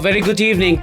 very good evening.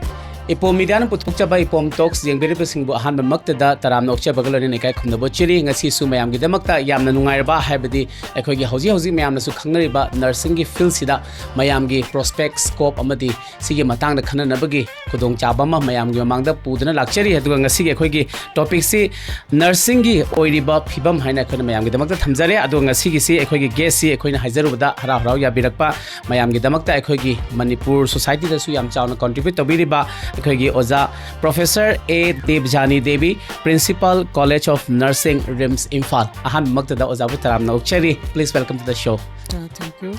Ipom media ng putukchabay Ipom Talks yung biribasing buahan mamaktada taram na okchabagalo ni kay kumnabo chiri ngasi su mayam gi damakta yamna nungairba haibadi ekhogi hauji mayamna su khangnariba nursing gi field sida mayam gi prospect scope amadi sigi matang da khananabagi kudong chaba ma mayam gi mamangda pudana lakchari aduga ngasi gi ekhogi topic si nursing gi oiriba phibam haina khona mayam gi damakta thamjare aduga ngasi gi si ekhogi guest si ekhoina haijarubada hara harau ya birakpa mayam gi damakta ekhogi Manipur society da su yam chawna contribute tobiriba ekhogi oza Professor A Debjani Devi Principal College of Nursing RIMS Imphal ahan maktada oza bu taram na ukchari. Please welcome to the show. Thank you.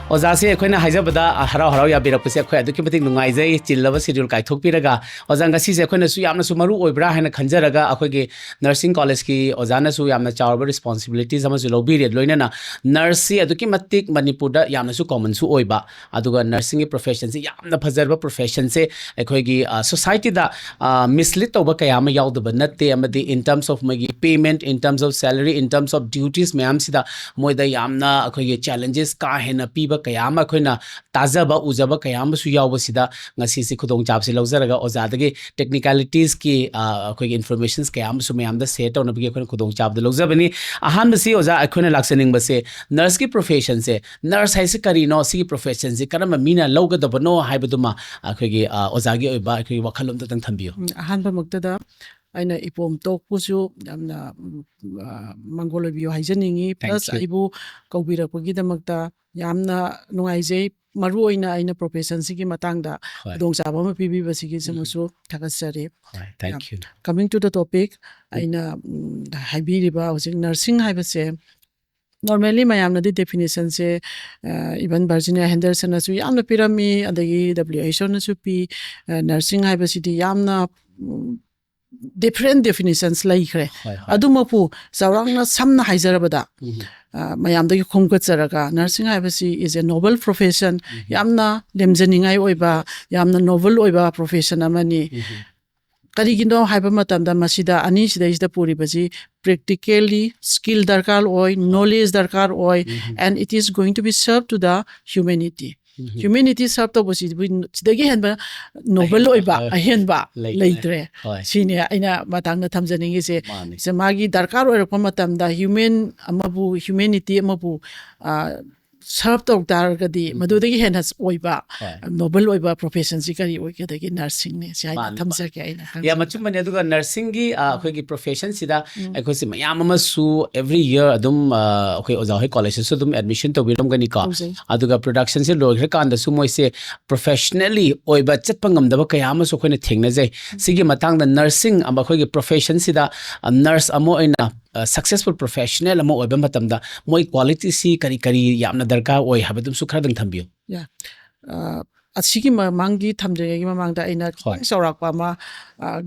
Oza se ekhoina haijabada harau ya birakpase ekhoi aduki matik nungaijai chillaba schedule kai thokpiraga oza ngasi se ekhoina su yamna su maru oibra haina khanjaraga akhogi nursing college ki oza na su yamna chawba responsibilities ama su lobiri loinana nurse aduki matik Manipur da yamna su common su oiba aduga nursing profession se yamna phajarba profession se ekhoigi society da mislead toba kayama yaudaba natte amadi in terms of magi payment, in terms of salary, in terms of duties mayam sida moida yamna akhoigi challenges ka hena piba kayama khoina tajaba ujaba kayama su yawba sida ngasi si khudong chap se lawjaraga ozadagi technicalities ki akhoigi informations kayama su mayam da set on bigi khoina khudong chap da lawjabani ahan basi oza akhoina laksening base nurse ki profession se nurse haise kari no si profession se karama mina lawgadaba no haibaduma akhoigi ozagi oiba akhoigi wakhalom ta tang thambiyo Ahanba magtada aina Ipom Talk pusu yamna mangolo biyo haijaningi plus aibu kaubirakpagi damakta yamna nungaijai maru oina aina profession sigi matangda dongchaba ma pibi basigi samusu thakasare. Thank you. Coming to the topic aina haibiriba hojik nursing haibase normally mayamna di definition se even Virginia Henderson asu yamna pirami adagi WHO na su pi nursing haibasidi yamna different definitions laikre adumapu saurangna samna haijarabada mayamdagi khomgatsaraga nursing haibasi is a noble profession yamna lemjaningai oiba yamna novel oiba profession amani karigino haiba matamda masida ani sida is the puribasi practically skill darkar oi knowledge darkar oi and it is going to be served to the humanity. Humanity served to bosi sidagi henba novel oiba ahenba leitre sine aina matangna thamjaningi se magi darkar oi rakpa matamda humanity amabu serve to dargadi madudagi henas oiba noble oiba profession sikari oikadagi nursing ne sai thamjake aina ya machum mane aduga nursing gi akhoi profession sida akhoi mayam ama su every year adum akhoi oza hoi college su dum admission to biram gani ka aduga production se logre kan da su moi se professionally oiba chatpangam da kayama su khoina thengna jai sigi matang da nursing ama akhoi profession sida nurse amo ina successful professional amo oiba matamda moi quality si kari yamna darka oi habadum su khradang thambiyo asigi mangi thamjegi mamangda aina saurakpa ma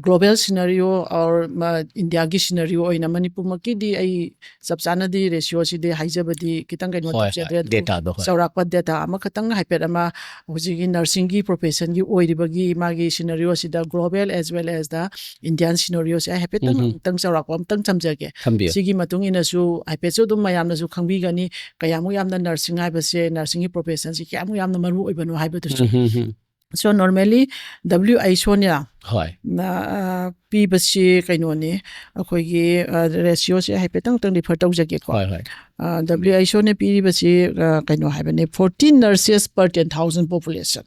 global scenario or India gi scenario oina Manipur maki di ai sabchana di ratio si de haijabadi kitang kai note data do saurakpa data ama khatang hyper ama hojigi nursing gi profession gi oiribagi magi scenario si da global as well as the Indian scenario si ai hyper tang saurakpa tang chamjage sigi matung ina su hyper so dum mayamna su khangbi gani kayamu yamna nursing hai base nursing gi profession si kyamu yamna maru oibanu haibatu so normally WHO nya na pi basi kainoni akhoigi ratio se haipetang tang refer tawjage ko WHO ne pi basi kaino haibane 14 nurses per 10,000 population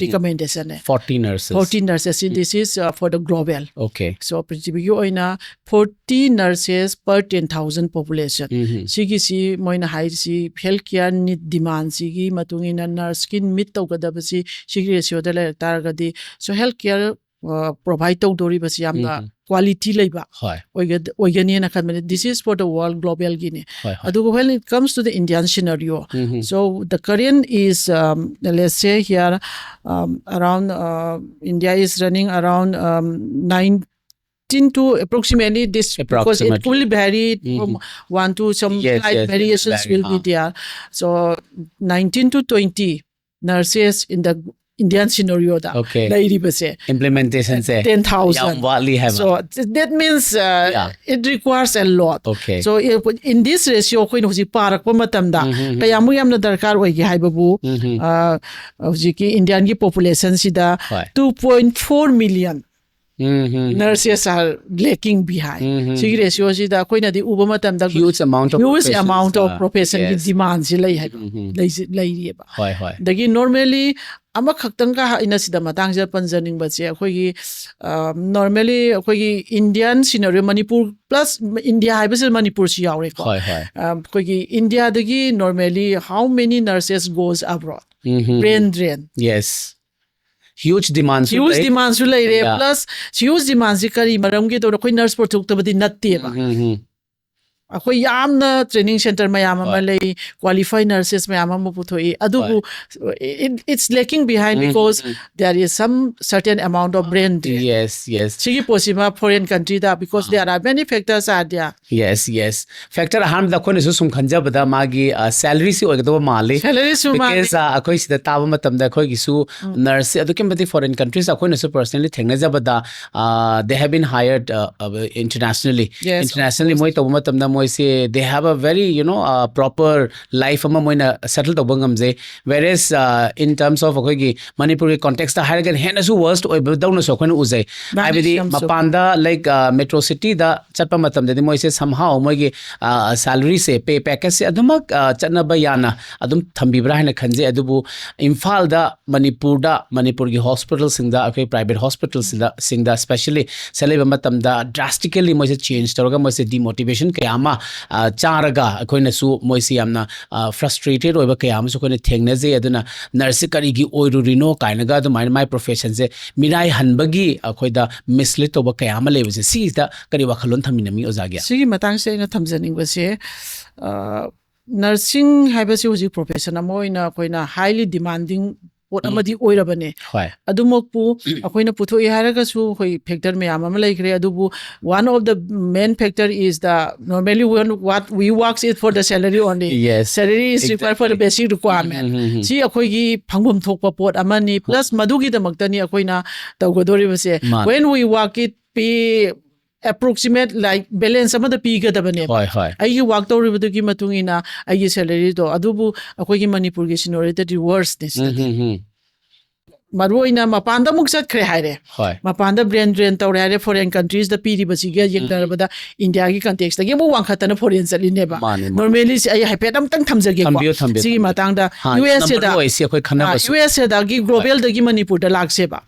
recommendation 14 nurses this is for the global okay so prithvi gi oina 40 nurses per 10,000 population sigi si moina hai si healthcare need demand sigi matungina nurse kin meet tawgadabasi sigi ratio da la targadi so healthcare provide to dori basi amna quality leiba oigani na khan this is for the world global gini adugo when it comes to the Indian scenario so the current is let's say here around India is running around 19 to approximately this because it will vary from one to some slight variations will be there so 19 to 20 nurses in the Indian scenario da Okay. lairibase implementation se 10,000 yam wali hai so that means it requires a lot Okay. so in this ratio khoi no ji parak pa matam da kaya mu yamna darkar oi gi haibabu ji ki Indian ki population sida Right. 2.4 million nurses are lacking behind sigi ratio sida khoi na di uba matam da huge amount of profession ki yes. demand ji lai hai lai ri ba hoi hoi dagi normally ama khaktang ka ina sida matang ja panjaning ba che khoi gi normally khoi gi Indian scenario Manipur plus India hai bas Manipur si yaw re ko hoi hoi khoi gi India dagi normally how many nurses goes abroad brain drain yes huge demands huge demand su lai re Yeah. plus huge demand si kari maram gi to khoi nurse por thuk tabadi natte ba akhoi yamna training center mayam ama lay qualified nurses mayam ama puthoi adubu it's lacking behind because there is some certain amount of brain drain yes sigi posima foreign country da because there are many factors are there yes factor ham da khone su sum khanja bada magi salary si oigdo male salary su ma because akhoi sida taba matam da khoi gi su nurse adukim badi foreign countries akhoi na su personally thengna jabada they have been hired internationally Yes, internationally moi to matam da moi se they have a very proper life ama moi na settle to bangam je whereas in terms of akhoi gi Manipur ki context da higher hen su worst oi dawn so khone uzai I bidi mapanda like metro city da chatpa matam de moi se somehow moi gi salary se pay package se adumak chatna ba yana adum thambibra hena khanje adubu Imphal da Manipur gi hospital sing da akhoi private hospital sing da especially salary matam da drastically moi se change toroga moi se demotivation kayama charaga akhoi su moi se yamna frustrated oiba kayama su khone thengnaje aduna nurse kari gi oirurino kainaga adu my profession se mirai hanbagi akhoi da mislead toba kayama lebase si da kari wakhalon thaminami ozagya sigi matang se ina thamjaning ba se nursing haibasi hoji profession amoina koina highly demanding pot amadi oirabane hoi adumokpu akoina puthoi haraga su hoi factor me amama laikre adubu one of the main factor is the normally what we works it for the salary only Yes, salary is required for the basic requirement si akoi gi phangum thokpa pot amani plus madugi damaktani akoina tawgodori base Man. when we work it be approximate like balance amada pi gadabane hoi aigi work tawribadagi matungina aigi salary do adubu akoi gi Manipur gi seniority worse this maruina mapanda muk chatkre haire hoi mapanda brain drain tawre haire foreign countries da piri basi ga yekdarabada India gi context da ge mo wankhatana foreign chaline ba Mane. normally ai hypet am tang thamjage Thambio. sigi matang da US da oisi akhoi khana basu US da gi global da gi Manipur da lakse ba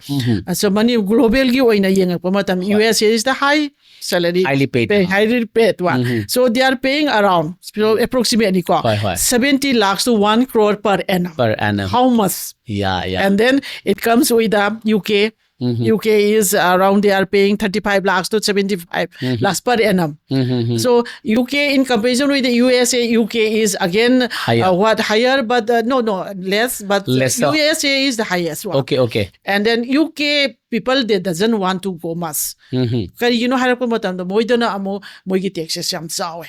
so mani global gi oina yengak pa matam US is the high salary Highly paid. highly paid one so they are paying around so approximately Hoi. 70 lakhs to 1 crore per annum per annum how much yeah and then it comes with the UK. UK is around, they are paying 35 lakhs to 75 lakhs per annum. So UK in comparison with the USA, UK is again Higher. higher, but no, less, but Lesser. USA is the highest one. okay And then UK people, they doesn't want to go much. Kaya you know, harap ko matam da mo ito na amo mo igi taxes yam sawe.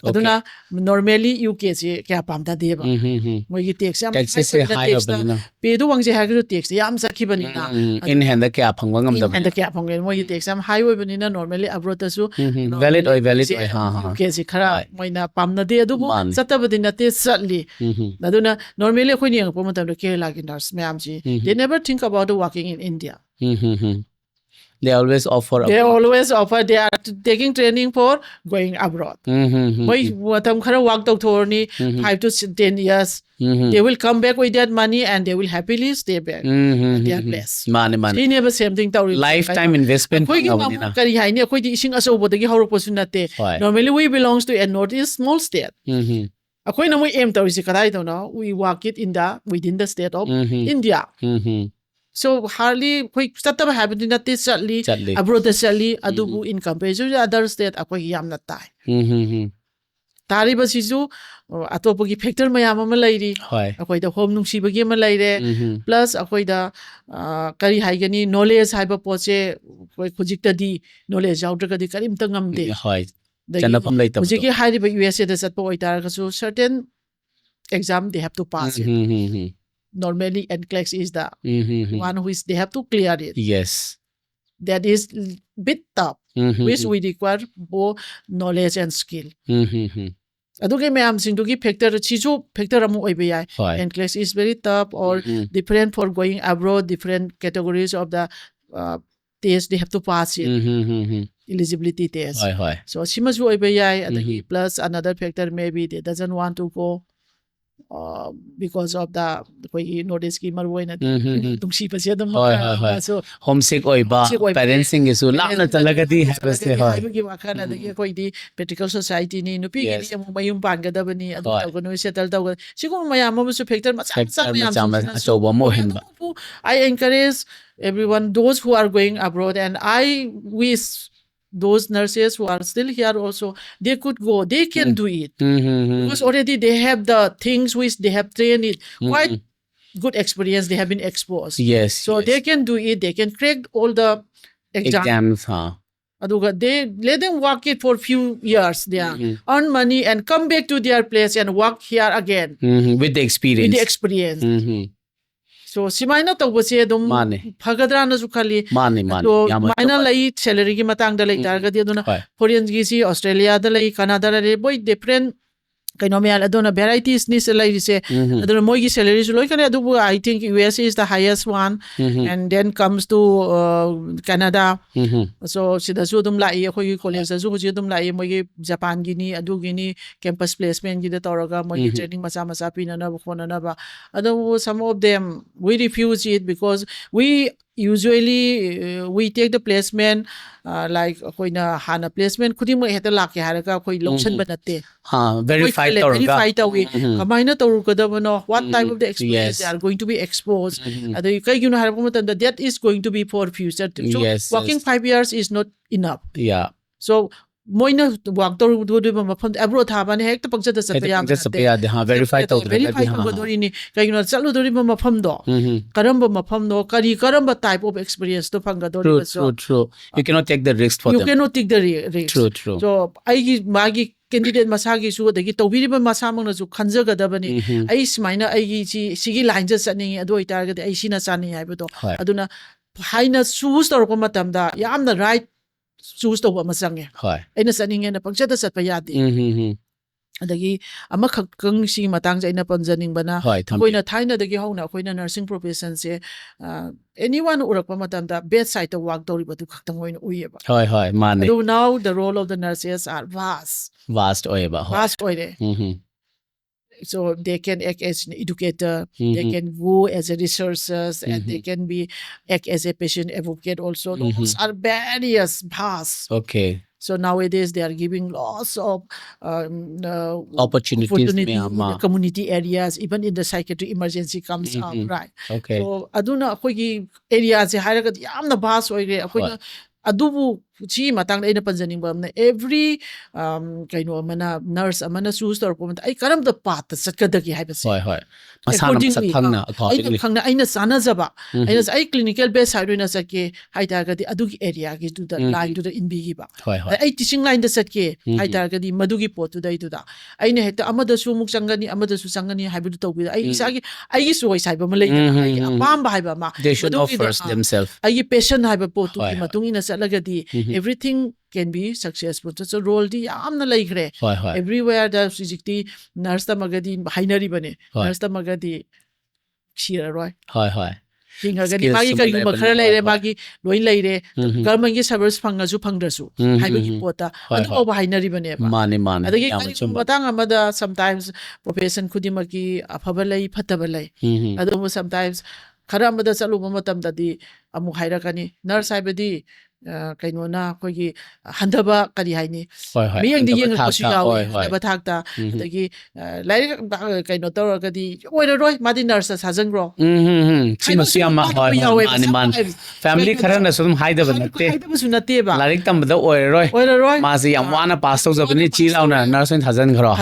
Aduna normally UK se kaya pamda deba. Mo igi tax yam taxes se high na pedu wang je hagro tax yam sakhi bani na. in hand da kya phangwa ngam da And the cap on mo igi tax yam high oi bani na normally abroad ta su. valid oi ha UK se khara mo na pamna de adu bu Man. sata badi na te satli. Aduna normally ko ni ang po matam do Kerala ki nurse mayam ji. They never think about working in India. they always offer They always offer, they are taking training for going abroad. Moi matam khara work to thorni 5 to 10 years. They will come back with that money and they will happily stay back. They are blessed. mane They never same thing tawri. lifetime investment Koi gi ngawni na kari haini koi di ising aso bodagi hauro posu nate. Hoi. Normally we belongs to a northeast small state. Akoi na mo aim tawri si kadai to no. We work it in the within the state of India. So hardly koi sataba happen in that sadly Sadly. abroad sadly adubu in comparison to other state akoi yam na tai. Tari basisu atopogi factor mayam ama lairi. hoi Akoi da home nungsibagi ama laire. Plus akoi da kari haigani knowledge haiba poche koi khujikta di knowledge jautra di karim tangam de. hoi chana pham lai tab Hujiki haiba USA da satpo oitara kasu certain exam they have to pass it. normally NCLEX is the Mm-hmm. one which they have to clear it. Yes. That is bit tough, Mm-hmm. which we require both knowledge and skill. Mm-hmm. Adugi mayamsingdugi factor chisu factor amu oiba yai. Hoy. NCLEX is very tough or different for going abroad, different categories of the test they have to pass it. Mm-hmm. Eligibility test. Hoy. So simasu oiba yai adagi plus another factor maybe they doesn't want to go because of the notice scheme or when tungsi pa siya dum so homesick oiba parents sing isu lamna talagadi happens te hoy gi wakhan adagi koi di practical society ni nupi gi amu mayum pan ga dabani adu tawganu settle tawga sigo mayam amu factor achoba mo hinba I encourage everyone those who are going abroad and I wish those nurses who are still here also they could go, they can do it because already they have the things which they have trained it quite good experience, they have been exposed. Yes, so they can do it, they can crack all the exams aduga they let them work it for few years there, earn money and come back to their place and work here again with the experience. So simaina tawbase dum phagadra na su khali so maina lai salary gi matang da lai tar ga di aduna foreign gi si Australia da lai Canada da lai boy different kaino me aduna varieties ni se lai se aduna moi gi salary su loi kane adu I think US is the highest one and then comes to Canada so sida su dum lai khoi gi college su ji dum lai moi gi Japan gi ni adu gi ni campus placement gi da toraga moi gi training masa pina na khona na ba adu some of them we refuse it because we usually we take the placement like koina hana placement khuding mo heta lak ya haraga koi loction banate verify tawi kamaina toru kadabano what type of the experience they are going to be exposed adu kai gino haraga matam that is going to be for future so working 5 years is not enough so moina work to do mafam abroad thabane hekta pangchata satya ha verify dori ni kaino chalu dori mafam do karamba mafam do karamba type of experience to phanga dori true you cannot take the risk for them, you cannot take the risk true so ai magi candidate masagi su adagi tawbiriba masamang na su khanjagadabani ai smaina ai gi sigi line ja chani adu itargadi ai sina chani haibodo aduna haina choose torko matamda yamna right choose to ma change aina chaninge na pangchata chatpa yadi adagi ama khakang si matang ja ina panjaning bana koina thaina dagi hauna koina nursing profession se anyone urakpa matamda bedside to work tori batu khaktang hoina uyeba mane so now the role of the nurses are vast oire so they can act as an educator, they can go as a researchers and they can be act as a patient advocate also. Those are various paths. Okay. So nowadays they are giving lots of opportunities in the community areas, even in the psychiatric emergency comes up, right? Okay. So aduna akoigi areas se hairaga yamna vast oire akoina adubu chi matang ina panjaning ba every kaino amana nurse amana choose tor point ai karam the path satkadagi haibase masana sakhangna khangna aina sana jaba aina ai clinical base side ina sake haita gadi adugi area gi to the line to the inbi gi ba ai teaching line da satke haita gadi madugi pot to dai to da aina hekta amada su muk changani amada su changani haibu to bi ai isagi ai choice haiba ma lei ai apam ba haiba ma they should know first themselves ai patient haiba pot to gi matung ina salagadi everything can be successful so role di amna laikre everywhere the physically nurse ta magadi hainari bane nurse ta magadi shira roy hinga gadi magi kai gum khara laire magi loin laire government gi service phanga su phangdrasu haiba gi pota adu oba hainari bane mane adagi kai batang amada sometimes profession khudimaki afaba lai phataba lai adu sometimes khara amada chalu matam dadi amu haira kani nurse haibadi kaino na kogi handaba kari haini miyang di yeng ko siyawe ba thakta adagi lai kaino toragadi oira roi madi nurse sajangro simasiyama man family khara na sum haidaba natte ba larik tambada oira roi masi yam wana pass to jabani chi launa nurse thajangro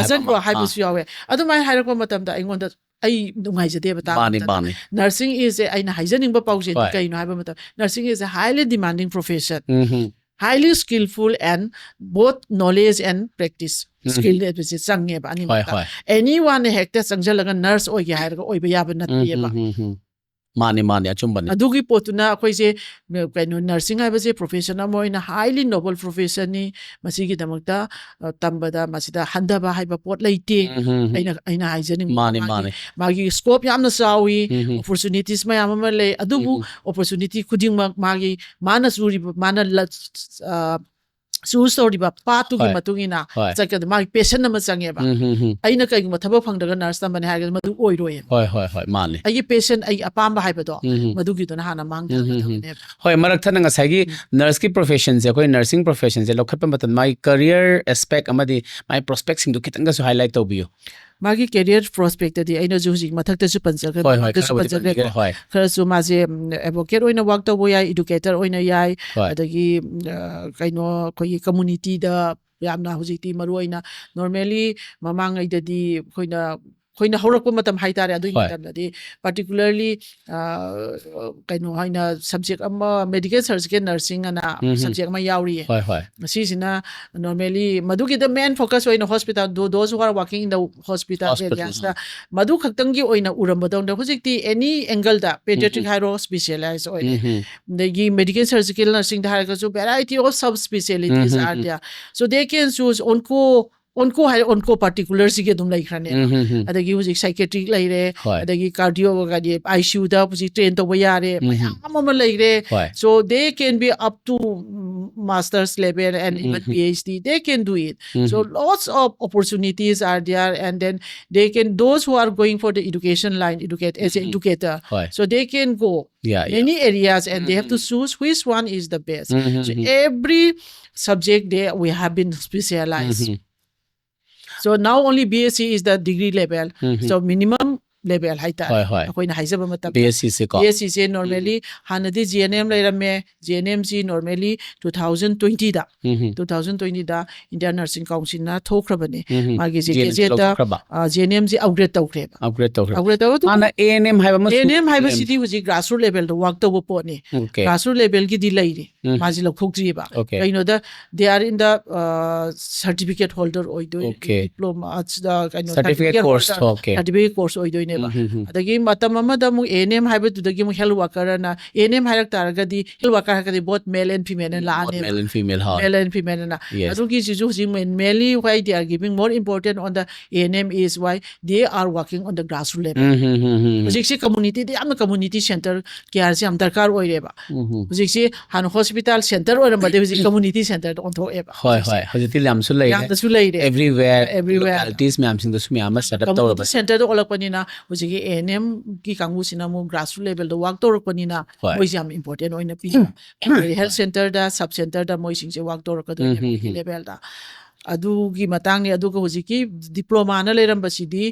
haibu siyawe adu mai haira ko matamda ingonda ai dungai jade bata nursing is aina haijaning ba pause kaino haiba matam nursing is a highly demanding profession highly skillful and both knowledge and practice skill ꯍꯥꯏꯕꯁꯤ ꯆꯪꯉꯦꯕ ꯑꯅꯤꯃꯛꯇ anyone ꯍꯦꯛꯇ ꯆꯪꯁꯤꯜꯂꯒ nurse ꯑꯣꯏꯒꯦ ꯍꯥꯏꯔꯒ ꯑꯣꯏꯕ ꯌꯥꯕ ꯅꯠꯇꯦꯕ ꯃꯥꯅꯤ ꯃꯥꯅꯤ ꯑꯆꯨꯝꯕꯅꯤ ꯑꯗꯨꯒꯤ ꯄꯣꯠꯇꯨꯅ ꯑꯩꯈꯣꯏꯁꯦ ꯀꯩꯅꯣ ꯅꯔꯁꯤꯡ ꯍꯥꯏꯕꯁꯦ ꯄ꯭ꯔꯣꯐꯦꯁꯟ ꯑꯃ ꯑꯣꯏꯅ highly noble professionꯅꯤ ꯃꯁꯤꯒꯤꯗꯃꯛꯇ ꯇꯝꯕꯗ ꯃꯁꯤꯗ ꯍꯟꯊꯕ ꯍꯥꯏꯕ ꯄꯣꯠ ꯂꯩꯇꯦ ꯑꯩꯅ ꯍꯥꯏꯖꯅꯤꯡꯕ ꯃꯥꯒꯤ ꯁ꯭ꯀꯣꯞ ꯌꯥꯝꯅ ꯆꯥꯎꯏ ꯑꯣꯄꯣꯔꯆꯨꯅꯤꯇꯤꯁ ꯃꯌꯥꯝ ꯑꯃ ꯂꯩ ꯑꯗꯨꯕꯨ ꯑꯣꯄꯣꯔꯆꯨꯅꯤꯇꯤ ꯈꯨꯗꯤꯡꯃꯛ ꯃꯥꯅ ꯆꯨꯔꯤꯕ ꯃꯥꯅ ꯆꯨꯁ ꯇꯧꯔꯤꯕ ꯄꯥꯠꯇꯨꯒꯤ ꯃꯇꯨꯡ ꯏꯟꯅ ꯆꯠꯀꯗ ꯃꯥꯒꯤ ꯄꯦꯁꯟ ꯑꯃ ꯆꯪꯉꯦꯕ ꯑꯩꯅ ꯀꯩꯒꯨꯝꯕ ꯊꯕꯛ ꯐꯪꯗ꯭ꯔꯒ ꯅꯔꯁ ꯇꯝꯕꯅꯤ ꯍꯥꯏꯔꯒꯗꯤ ꯃꯗꯨ ꯑꯣꯏꯔꯣꯏ ꯃꯥꯅꯤ ꯑꯩꯒꯤ ꯄꯦꯁꯟ ꯑꯩꯒꯤ ꯑꯄꯥꯝꯕ ꯍꯥꯏꯕꯗꯣ ꯃꯗꯨꯒꯤꯗꯨꯅ ꯍꯥꯟꯅ ꯃꯥꯡꯊꯒꯗꯕꯅꯦꯕ ꯍꯣꯏ ꯃꯔꯛꯊꯠꯅ ꯉꯁꯥꯏꯒꯤ ꯅꯔꯁꯀꯤ ꯄ꯭ꯔꯣꯐꯦꯁꯟꯁꯦ ꯑꯩꯈꯣꯏ ꯅꯔꯁꯤꯡ ꯄ꯭ꯔꯣꯐꯦꯁꯟꯁꯦ ꯂꯧꯈꯠꯄ ꯃꯇꯝꯗ ꯃꯥꯒꯤ ꯀꯔꯤꯌꯔ ꯑꯦꯁꯄꯦꯛ ꯑꯃꯗꯤ ꯃꯥꯒꯤ ꯄ꯭ꯔꯣꯁꯄꯦꯛꯁꯤꯡꯗꯨ ꯈꯤꯇꯪꯒꯁꯨ ꯍꯥꯏꯂꯥꯏꯠ ꯇꯧꯕꯤꯌꯨ ꯃꯥꯒꯤ ꯀꯦꯔꯤꯌꯔ ꯄ꯭ꯔꯣꯁꯄꯦꯛꯇꯗꯤ ꯑꯩꯅꯁꯨ ꯍꯧꯖꯤꯛ ꯃꯊꯛꯇꯁꯨ ꯄꯟꯖꯈ꯭ꯔꯦ ꯈꯔꯁꯨ ꯃꯥꯁꯦ ꯑꯦꯗꯚꯣꯀꯦꯠ ꯑꯣꯏꯅ ꯋꯥꯛ ꯇꯧꯕ ꯌꯥꯏ ꯏꯗꯨꯀꯦꯇꯔ ꯑꯣꯏꯅ ꯌꯥꯏ ꯑꯗꯒꯤ ꯀꯩꯅꯣ ꯑꯩꯈꯣꯏꯒꯤ ꯀꯝꯃꯨꯅꯤꯇꯤꯗ ꯌꯥꯝꯅ ꯍꯧꯖꯤꯛꯇꯤ ꯃꯔꯨꯑꯣꯏꯅ ꯅꯣꯔꯃꯦꯂꯤ ꯃꯃꯥꯡꯉꯩꯗꯗꯤ ꯑꯩꯈꯣꯏꯅ ꯍꯧꯔꯛꯄ ꯃꯇꯝ ꯍꯥꯏꯇꯥꯔꯦ ꯑꯗꯨꯒꯤ ꯃꯇꯝꯗꯗꯤ ꯄꯥꯔꯇꯤꯀꯨꯂꯔꯂꯤ ꯀꯩꯅꯣ ꯍꯥꯏꯅ ꯁꯕꯖꯦꯛ ꯑꯃ ꯃꯦꯗꯤꯀꯦꯜ ꯁꯔꯖꯤꯀꯦꯜ ꯅꯔꯁꯤꯡ ꯑꯅ ꯁꯕꯖꯦꯛ ꯑꯃ ꯌꯥꯎꯔꯤꯌꯦ ꯃꯁꯤꯁꯤꯅ ꯅꯣꯔꯃꯦꯂꯤ ꯃꯗꯨꯒꯤꯗ ꯃꯦꯟ ꯐꯣꯀꯁ ꯑꯣꯏꯅ ꯍꯣꯁꯄꯤꯇꯥꯜ ꯗꯣꯁ ꯍꯨ ꯑꯥꯔ ꯋꯥꯔꯀꯤꯡ ꯏꯟ ꯗ ꯍꯣꯁꯄꯤꯇꯥꯜ ꯑꯦꯔꯤꯌꯥꯁꯇ ꯃꯗꯨ ꯈꯛꯇꯪꯒꯤ ꯑꯣꯏꯅ ꯎꯔꯝꯕꯗꯧꯅ ꯍꯧꯖꯤꯛꯇꯤ ꯑꯦꯅꯤ ꯑꯦꯡꯒꯜꯗ ꯄꯦꯗꯤꯌꯥꯇ꯭ꯔꯤꯛ ꯍꯥꯏꯔꯣ ꯁ꯭ꯄꯦꯁꯤꯌꯦꯂꯥꯏꯖ ꯑꯣꯏꯔꯦ ꯑꯗꯒꯤ ꯃꯦꯗꯤꯀꯦꯜ ꯁꯔꯖꯤꯀꯦꯜ ꯅꯔꯁꯤꯡꯗ ꯍꯥꯏꯔꯒꯁꯨ variety of sub specialities are there so they can choose ꯑꯣꯟꯀꯣ ꯍꯥꯏꯔꯦ ꯑꯣꯟꯀꯣ ꯄꯥꯔꯇꯤꯀꯨꯂꯔꯁꯤꯒꯤ ꯑꯗꯨꯝ ꯂꯩꯈ꯭ꯔꯅꯦꯕ ꯑꯗꯒꯤ ꯍꯧꯖꯤꯛ ꯁꯥꯏꯀꯦꯇ꯭ꯔꯤꯛ ꯂꯩꯔꯦ ꯑꯗꯒꯤ ꯀꯥꯔꯗꯤꯑꯣꯒꯗꯤ ICUꯗ ꯍꯧꯖꯤꯛ ꯇ꯭ꯔꯦꯟ ꯇꯧꯕ ꯌꯥꯔꯦ ꯃꯌꯥꯝ ꯑꯃ ꯂꯩꯔꯦ so they can be up to master's level and even PhD they can do it so lots of opportunities are there and then those who are going for the education line as an educator so they can go many areas and they have to choose which one is the best so every subject there we have been specialized so now only BSc is the degree level so minimum level haitare akoina haijaba matam BSc se normally hanadi GNM leirame GNM si normally 2020 da 2020 da Indian Nursing Council na thokrabane magi je KZ da GNM si upgrade tawre ana ANM haiba city huji grassroots level da work tawo pot ni grassroots level gi di laire magi lokthokjriba kaino da they are in the certificate holder oido diploma da kaino certificate course oido adagi matam amada mu ANM haibadudagi mu health worker na ANM hairak taragadi health worker hakadi both male and female la ane male and female na adugi jisu ji mainly why they are giving more important on the ANM is why they are working on the grassroots level hujiksi community de amna community center care si am darkar oireba hujiksi han hospital center oirambade hujik community center on tho eba hojiti lamsu leire everywhere localities me am sing da sumi ama set up tawra center do olakpanina hujiki ANM ki kangu sina mu grassroots level do work tawrakpanina moi jam important oina pi health center da sub center da moi sing se work tawrakadoi level da adugi matangni aduga hujiki diploma na leirambasidi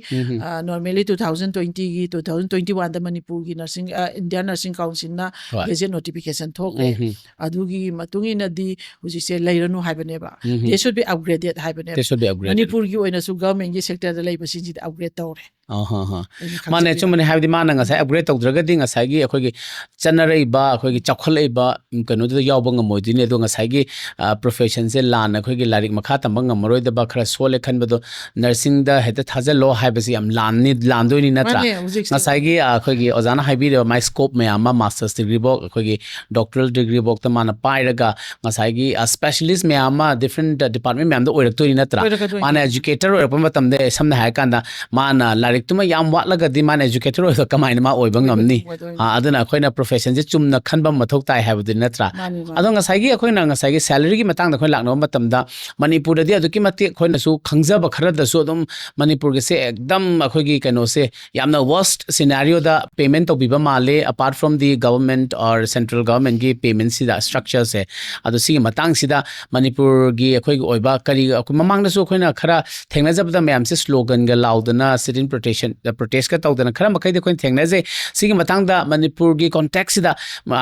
normally 2020 gi 2021 da Manipur gi nursing Indian Nursing Council na gazette notification thokre adugi matungi na di hujise leiranu haibaneba they should be upgraded haibaneba Manipur gi oina su government gi sector da leiba sinji upgrade tawre mane chumane habdi mana ngasai upgrade tawdragadi ngasai gi akhoi gi chanaraiba akhoi gi chakhalaiba kanu da yawba ngamoidine do ngasai gi profession se lan akhoi gi larik makha tamba ngamaroidaba khara sole khanbado nursing da heta thajalo haibasi am landoi ni natra ngasai gi akhoi gi ojana haibire my scope me ama masters degree bok akhoi gi doctoral degree bok ta mana pairaga ngasai gi specialist me ama different department me am da oiraktoi ni natra mana educator oirpa matam de samna hai kanda mana larik tuma yam watlagadi mana educator oido kamaina ma oiba ngamni aduna akoina profession je chumna khanba mathok tai haibadu natra ado ngasai gi akoina ngasai gi salary gi matang da khoi lakno matam da Manipur da aduki mati akoina su khangjaba khara da su adum Manipur ge se ekdam akoi gi kano se yamna worst scenario da payment to biba male apart from the government or central government gi payment si da structure se adu si matang si da Manipur gi akoi gi oiba kari akoi mamang da su akoina khara thengna jabda mayam se slogan ga laudana sit-in protest ka tawdana khara makai de koin thengna je sigi matang da Manipur gi context da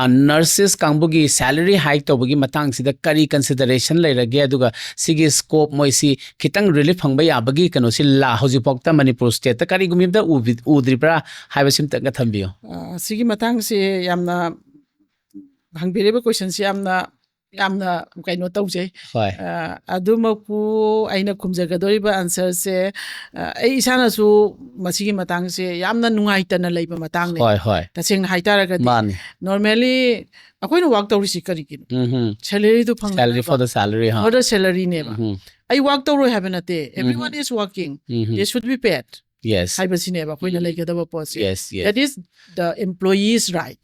nurses kangbu gi salary hike tawgi matang sida kari consideration lairage aduga sigi scope moi si khitang relief phangba yabagi kano si la hoji pokta Manipur state ta kari gumim da udribra haibasim ta ga thambiyo sigi matang se yamna hangbireba question si yamna ꯌꯥꯝꯅ ꯀꯩꯅꯣ ꯇꯧꯖꯩ ꯍꯣꯏ ꯑꯗꯨꯃꯛꯄꯨ ꯑꯩꯅ ꯈꯨꯝꯖꯒꯗꯧꯔꯤꯕ ꯑꯟꯁꯔꯁꯦ ꯑꯩ ꯏꯁꯥꯅꯁꯨ ꯃꯁꯤꯒꯤ ꯃꯇꯥꯡꯁꯦ ꯌꯥꯝꯅ ꯅꯨꯡꯉꯥꯏꯇꯅ ꯂꯩꯕ ꯃꯇꯥꯡꯅꯦ ꯍꯣꯏ ꯍꯣꯏ ꯇꯁꯦꯡꯅ ꯍꯥꯏꯇꯥꯔꯒꯗꯤ ꯃꯥꯅꯤ ꯅꯣꯔꯃꯦꯂꯤ ꯑꯩꯈꯣꯏꯅ ꯋꯥꯛ ꯇꯧꯔꯤꯁꯤ ꯀꯔꯤꯒꯤꯅꯣ ꯁꯦꯂꯔꯤꯗꯨ salary for ꯐꯪꯅꯕ the salary ha for the salaryꯅꯦꯕ ꯑꯩ ꯋꯥꯛ ꯇꯧꯔꯣꯏ ꯍꯥꯏꯕ ꯅꯠꯇꯦ everyone is working they should be paid yes ꯍꯥꯏꯕꯁꯤꯅꯦꯕ ꯑꯩꯈꯣꯏꯅ ꯂꯩꯒꯗꯕ ꯄꯣꯠꯁꯦ yes yes that is the employee's right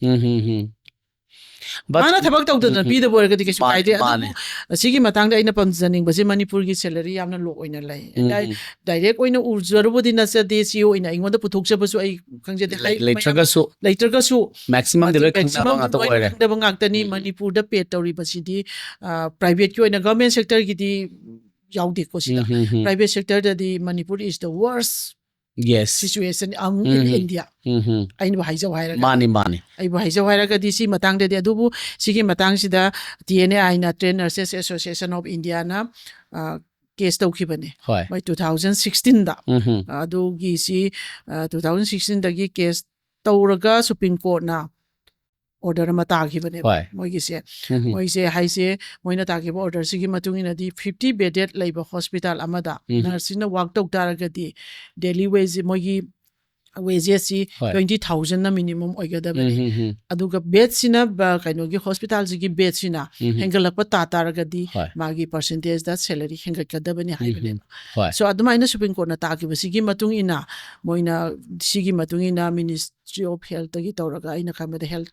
but ꯃꯥꯅ ꯊꯕꯛ ꯇꯧꯗꯅ ꯄꯤꯗꯕ ꯑꯣꯏꯔꯒꯗꯤ ꯀꯩꯁꯨ ꯀꯥꯏꯗꯦ ꯃꯥꯅꯦ ꯑꯗꯨꯕꯨ ꯑꯁꯤꯒꯤ ꯃꯇꯥꯡꯗ ꯑꯩꯅ ꯄꯟꯖꯅꯤꯡꯕꯁꯦ ꯃꯅꯤꯄꯨꯔꯒꯤ ꯁꯦꯂꯔꯤ ꯌꯥꯝꯅ ꯂꯣ ꯑꯣꯏꯅ ꯂꯩ ꯗꯥꯏꯔꯦꯛ ꯑꯣꯏꯅ ꯎꯖꯔꯨꯕꯗꯤ ꯅꯠꯆꯗꯦ ꯁꯤ ꯑꯣꯏꯅ ꯑꯩꯉꯣꯟꯗ ꯄꯨꯊꯣꯛꯆꯕꯁꯨ ꯑꯩ ꯈꯪꯖꯗꯦ ꯂꯩꯇ꯭ꯔꯒꯁꯨ maximum ꯗꯤ ꯂꯣꯏ ꯈꯪꯅꯕ ꯉꯥꯛꯇ ꯂꯣꯏꯅ ꯑꯣꯏꯔꯦ ꯈꯪꯗꯕ ꯉꯥꯛꯇꯅꯤ ꯃꯅꯤꯄꯨꯔꯗ ꯄꯦ ꯇꯧꯔꯤꯕꯁꯤꯗꯤ ꯄ꯭ꯔꯥꯏꯚꯦꯠꯀꯤ ꯑꯣꯏꯅ ꯒꯚꯔꯟꯃꯦꯟ ꯁꯦꯛꯇꯔꯒꯤꯗꯤ ꯌꯥꯎꯗꯦꯀꯣ ꯁꯤꯗ ꯄ꯭ꯔꯥꯏꯚꯦꯠ ꯁꯦꯛꯇꯔꯗꯗꯤ Manipur is the worse yes situation in India ꯑꯩꯅꯕꯨ ꯍꯥꯏꯖꯧ ꯍꯥꯏꯔꯒ mani ꯑꯩꯕꯨ ꯍꯥꯏꯖꯧ ꯍꯥꯏꯔꯒꯗꯤ ꯁꯤ ꯃꯇꯥꯡꯗꯗꯤ ꯑꯗꯨꯕꯨ ꯁꯤꯒꯤ ꯃꯇꯥꯡꯁꯤꯗ TNAIꯅ ꯇ꯭ꯔꯦꯟ ꯅꯔꯁꯦꯁ ꯑꯦꯁꯣꯁꯤꯌꯦꯁꯟ ꯑꯣꯐ ꯏꯟꯗꯤꯌꯥꯅ ꯀꯦꯁ ꯇꯧꯈꯤꯕꯅꯦ ꯍꯣꯏ ꯃꯣꯏ 2016ꯗ ꯑꯗꯨꯒꯤꯁꯤ 2016ꯗꯒꯤ ꯀꯦꯁ ꯇꯧꯔꯒ ꯁꯨꯄ꯭ꯔꯤꯝ ꯀꯣꯔꯠꯅ order ama taagibane Hoi. moise haise moina taagiba order sigi matung inadi 50 bedded labor hospital amada nursing na work tok taragadi daily wage mogi wages si 20,000 na minimum oigadabani aduga bed sina ba kainogi hospital sigi bed sina hengalakpa ta taragadi magi percentage da salary hengalkadabani haibane so adumaina supreme court na taagiba sigi matung ina moina sigi matung ina Ministry of Health tagi tawraga aina khamada health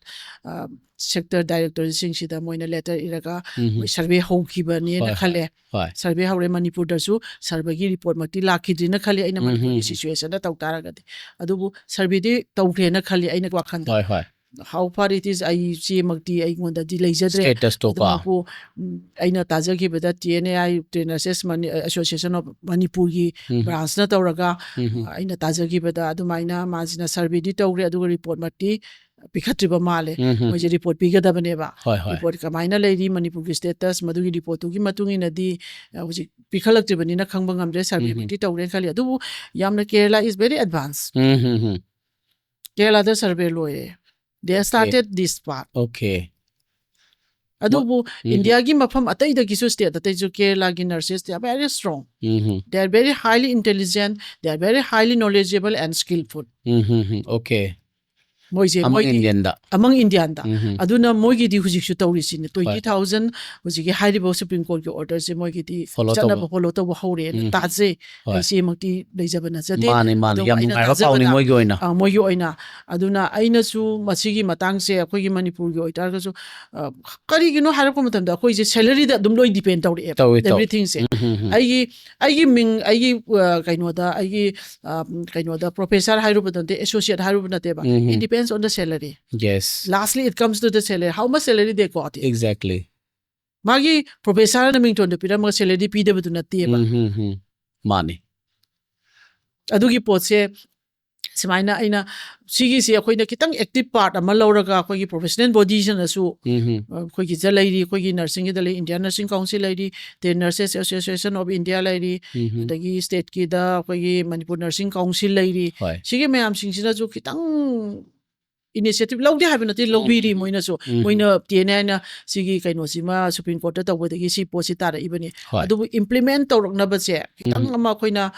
sector director sing sida moina letter iraga survey hokibani na khale survey hawre Manipur dasu survey gi report makti lakhidrina khale aina Manipur situation da taw taragadi adubu survey di tawre na khale aina wakhanda how far it is I see makti I ngonda di leijadre status to pa aina tajagi beda TNAI Nurses Association of Manipur gi branch na tawraga aina tajagi beda adumaina majina survey di tawre adu report makti pikhatriba male moje report pigadabane ba report kamaina leiri Manipur gi status madugi report gi matungi nadi hoji pikhalaktribani na khangba ngamre survey makti tawre khali adu yamna Kerala is very advanced Kerala the survey loye they started this part okay adubu India gi mafam atai da gisu state atai ju Kerala gi nurses they are very strong they are very highly intelligent they are very highly knowledgeable and skillful okay moise among Indian da aduna moigi di hujik shu tawri sin 20,000 hujik hairibo Supreme Court gi order se moigi di chana follow to hore ta je aisi makti leijabana jate mani yam ngai ba pawni moigi oina aduna aina su masigi matang se akoi gi Manipur gi oitar ga su kari gi no harako matam da akoi je salary da dum loi depend tawri everything se ai ming ai kaino da professor hairu badante associate hairu badante ba it depends on the salary. Yes. Lastly, it comes to the salary. How much salary they got? Exactly. Magi professor na ming tondo pira mga salary pide badu na tiba. Money. Adugi pot se simaina aina sigi se akoi na kitang active part ama lauraga akoi gi professional body na su akoi gi jalairi akoi gi nursing gi dalai Indian Nursing Council lairi the Nurses Association of India lairi dagi state ki da akoi gi Manipur Nursing Council lairi sigi mayam sing sina ju kitang initiative lawdi habinati lawbiri moina so moina TNAI na sigi kaino sima Supreme Court ta tawdagi si posi tara ibani adu implement tawrokna ba se kitang ama koina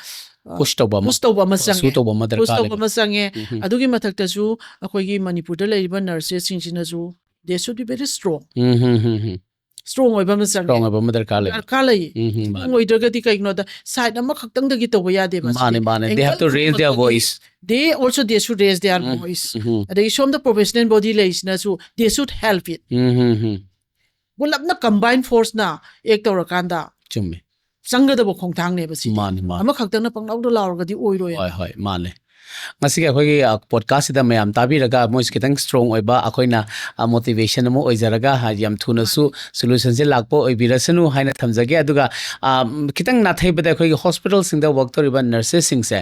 push tawba masange adugi mathakta su akoigi Manipur da leiba nurses singsina su they should be very strong strong oiba masange kalai oidragati kaigno da side ama khaktang dagi tawba yade ba mane they have to raise their voice they should raise their voice adagi som the professional body laisna su they should help it bulapna combined force na ek tawrakanda chumi sangadaba khongthang ne basi mane ama khaktang na pangnawdo laurgadi oiroi hoi mane ngasi ga khoi podcast da mayam tabi raga mois kitang strong oiba akoina motivation mo oijaraga yam thuna su solution je lakpo oibirasanu haina thamjage aduga kitang na thaibada khoi hospital sing da work toriba nurses sing se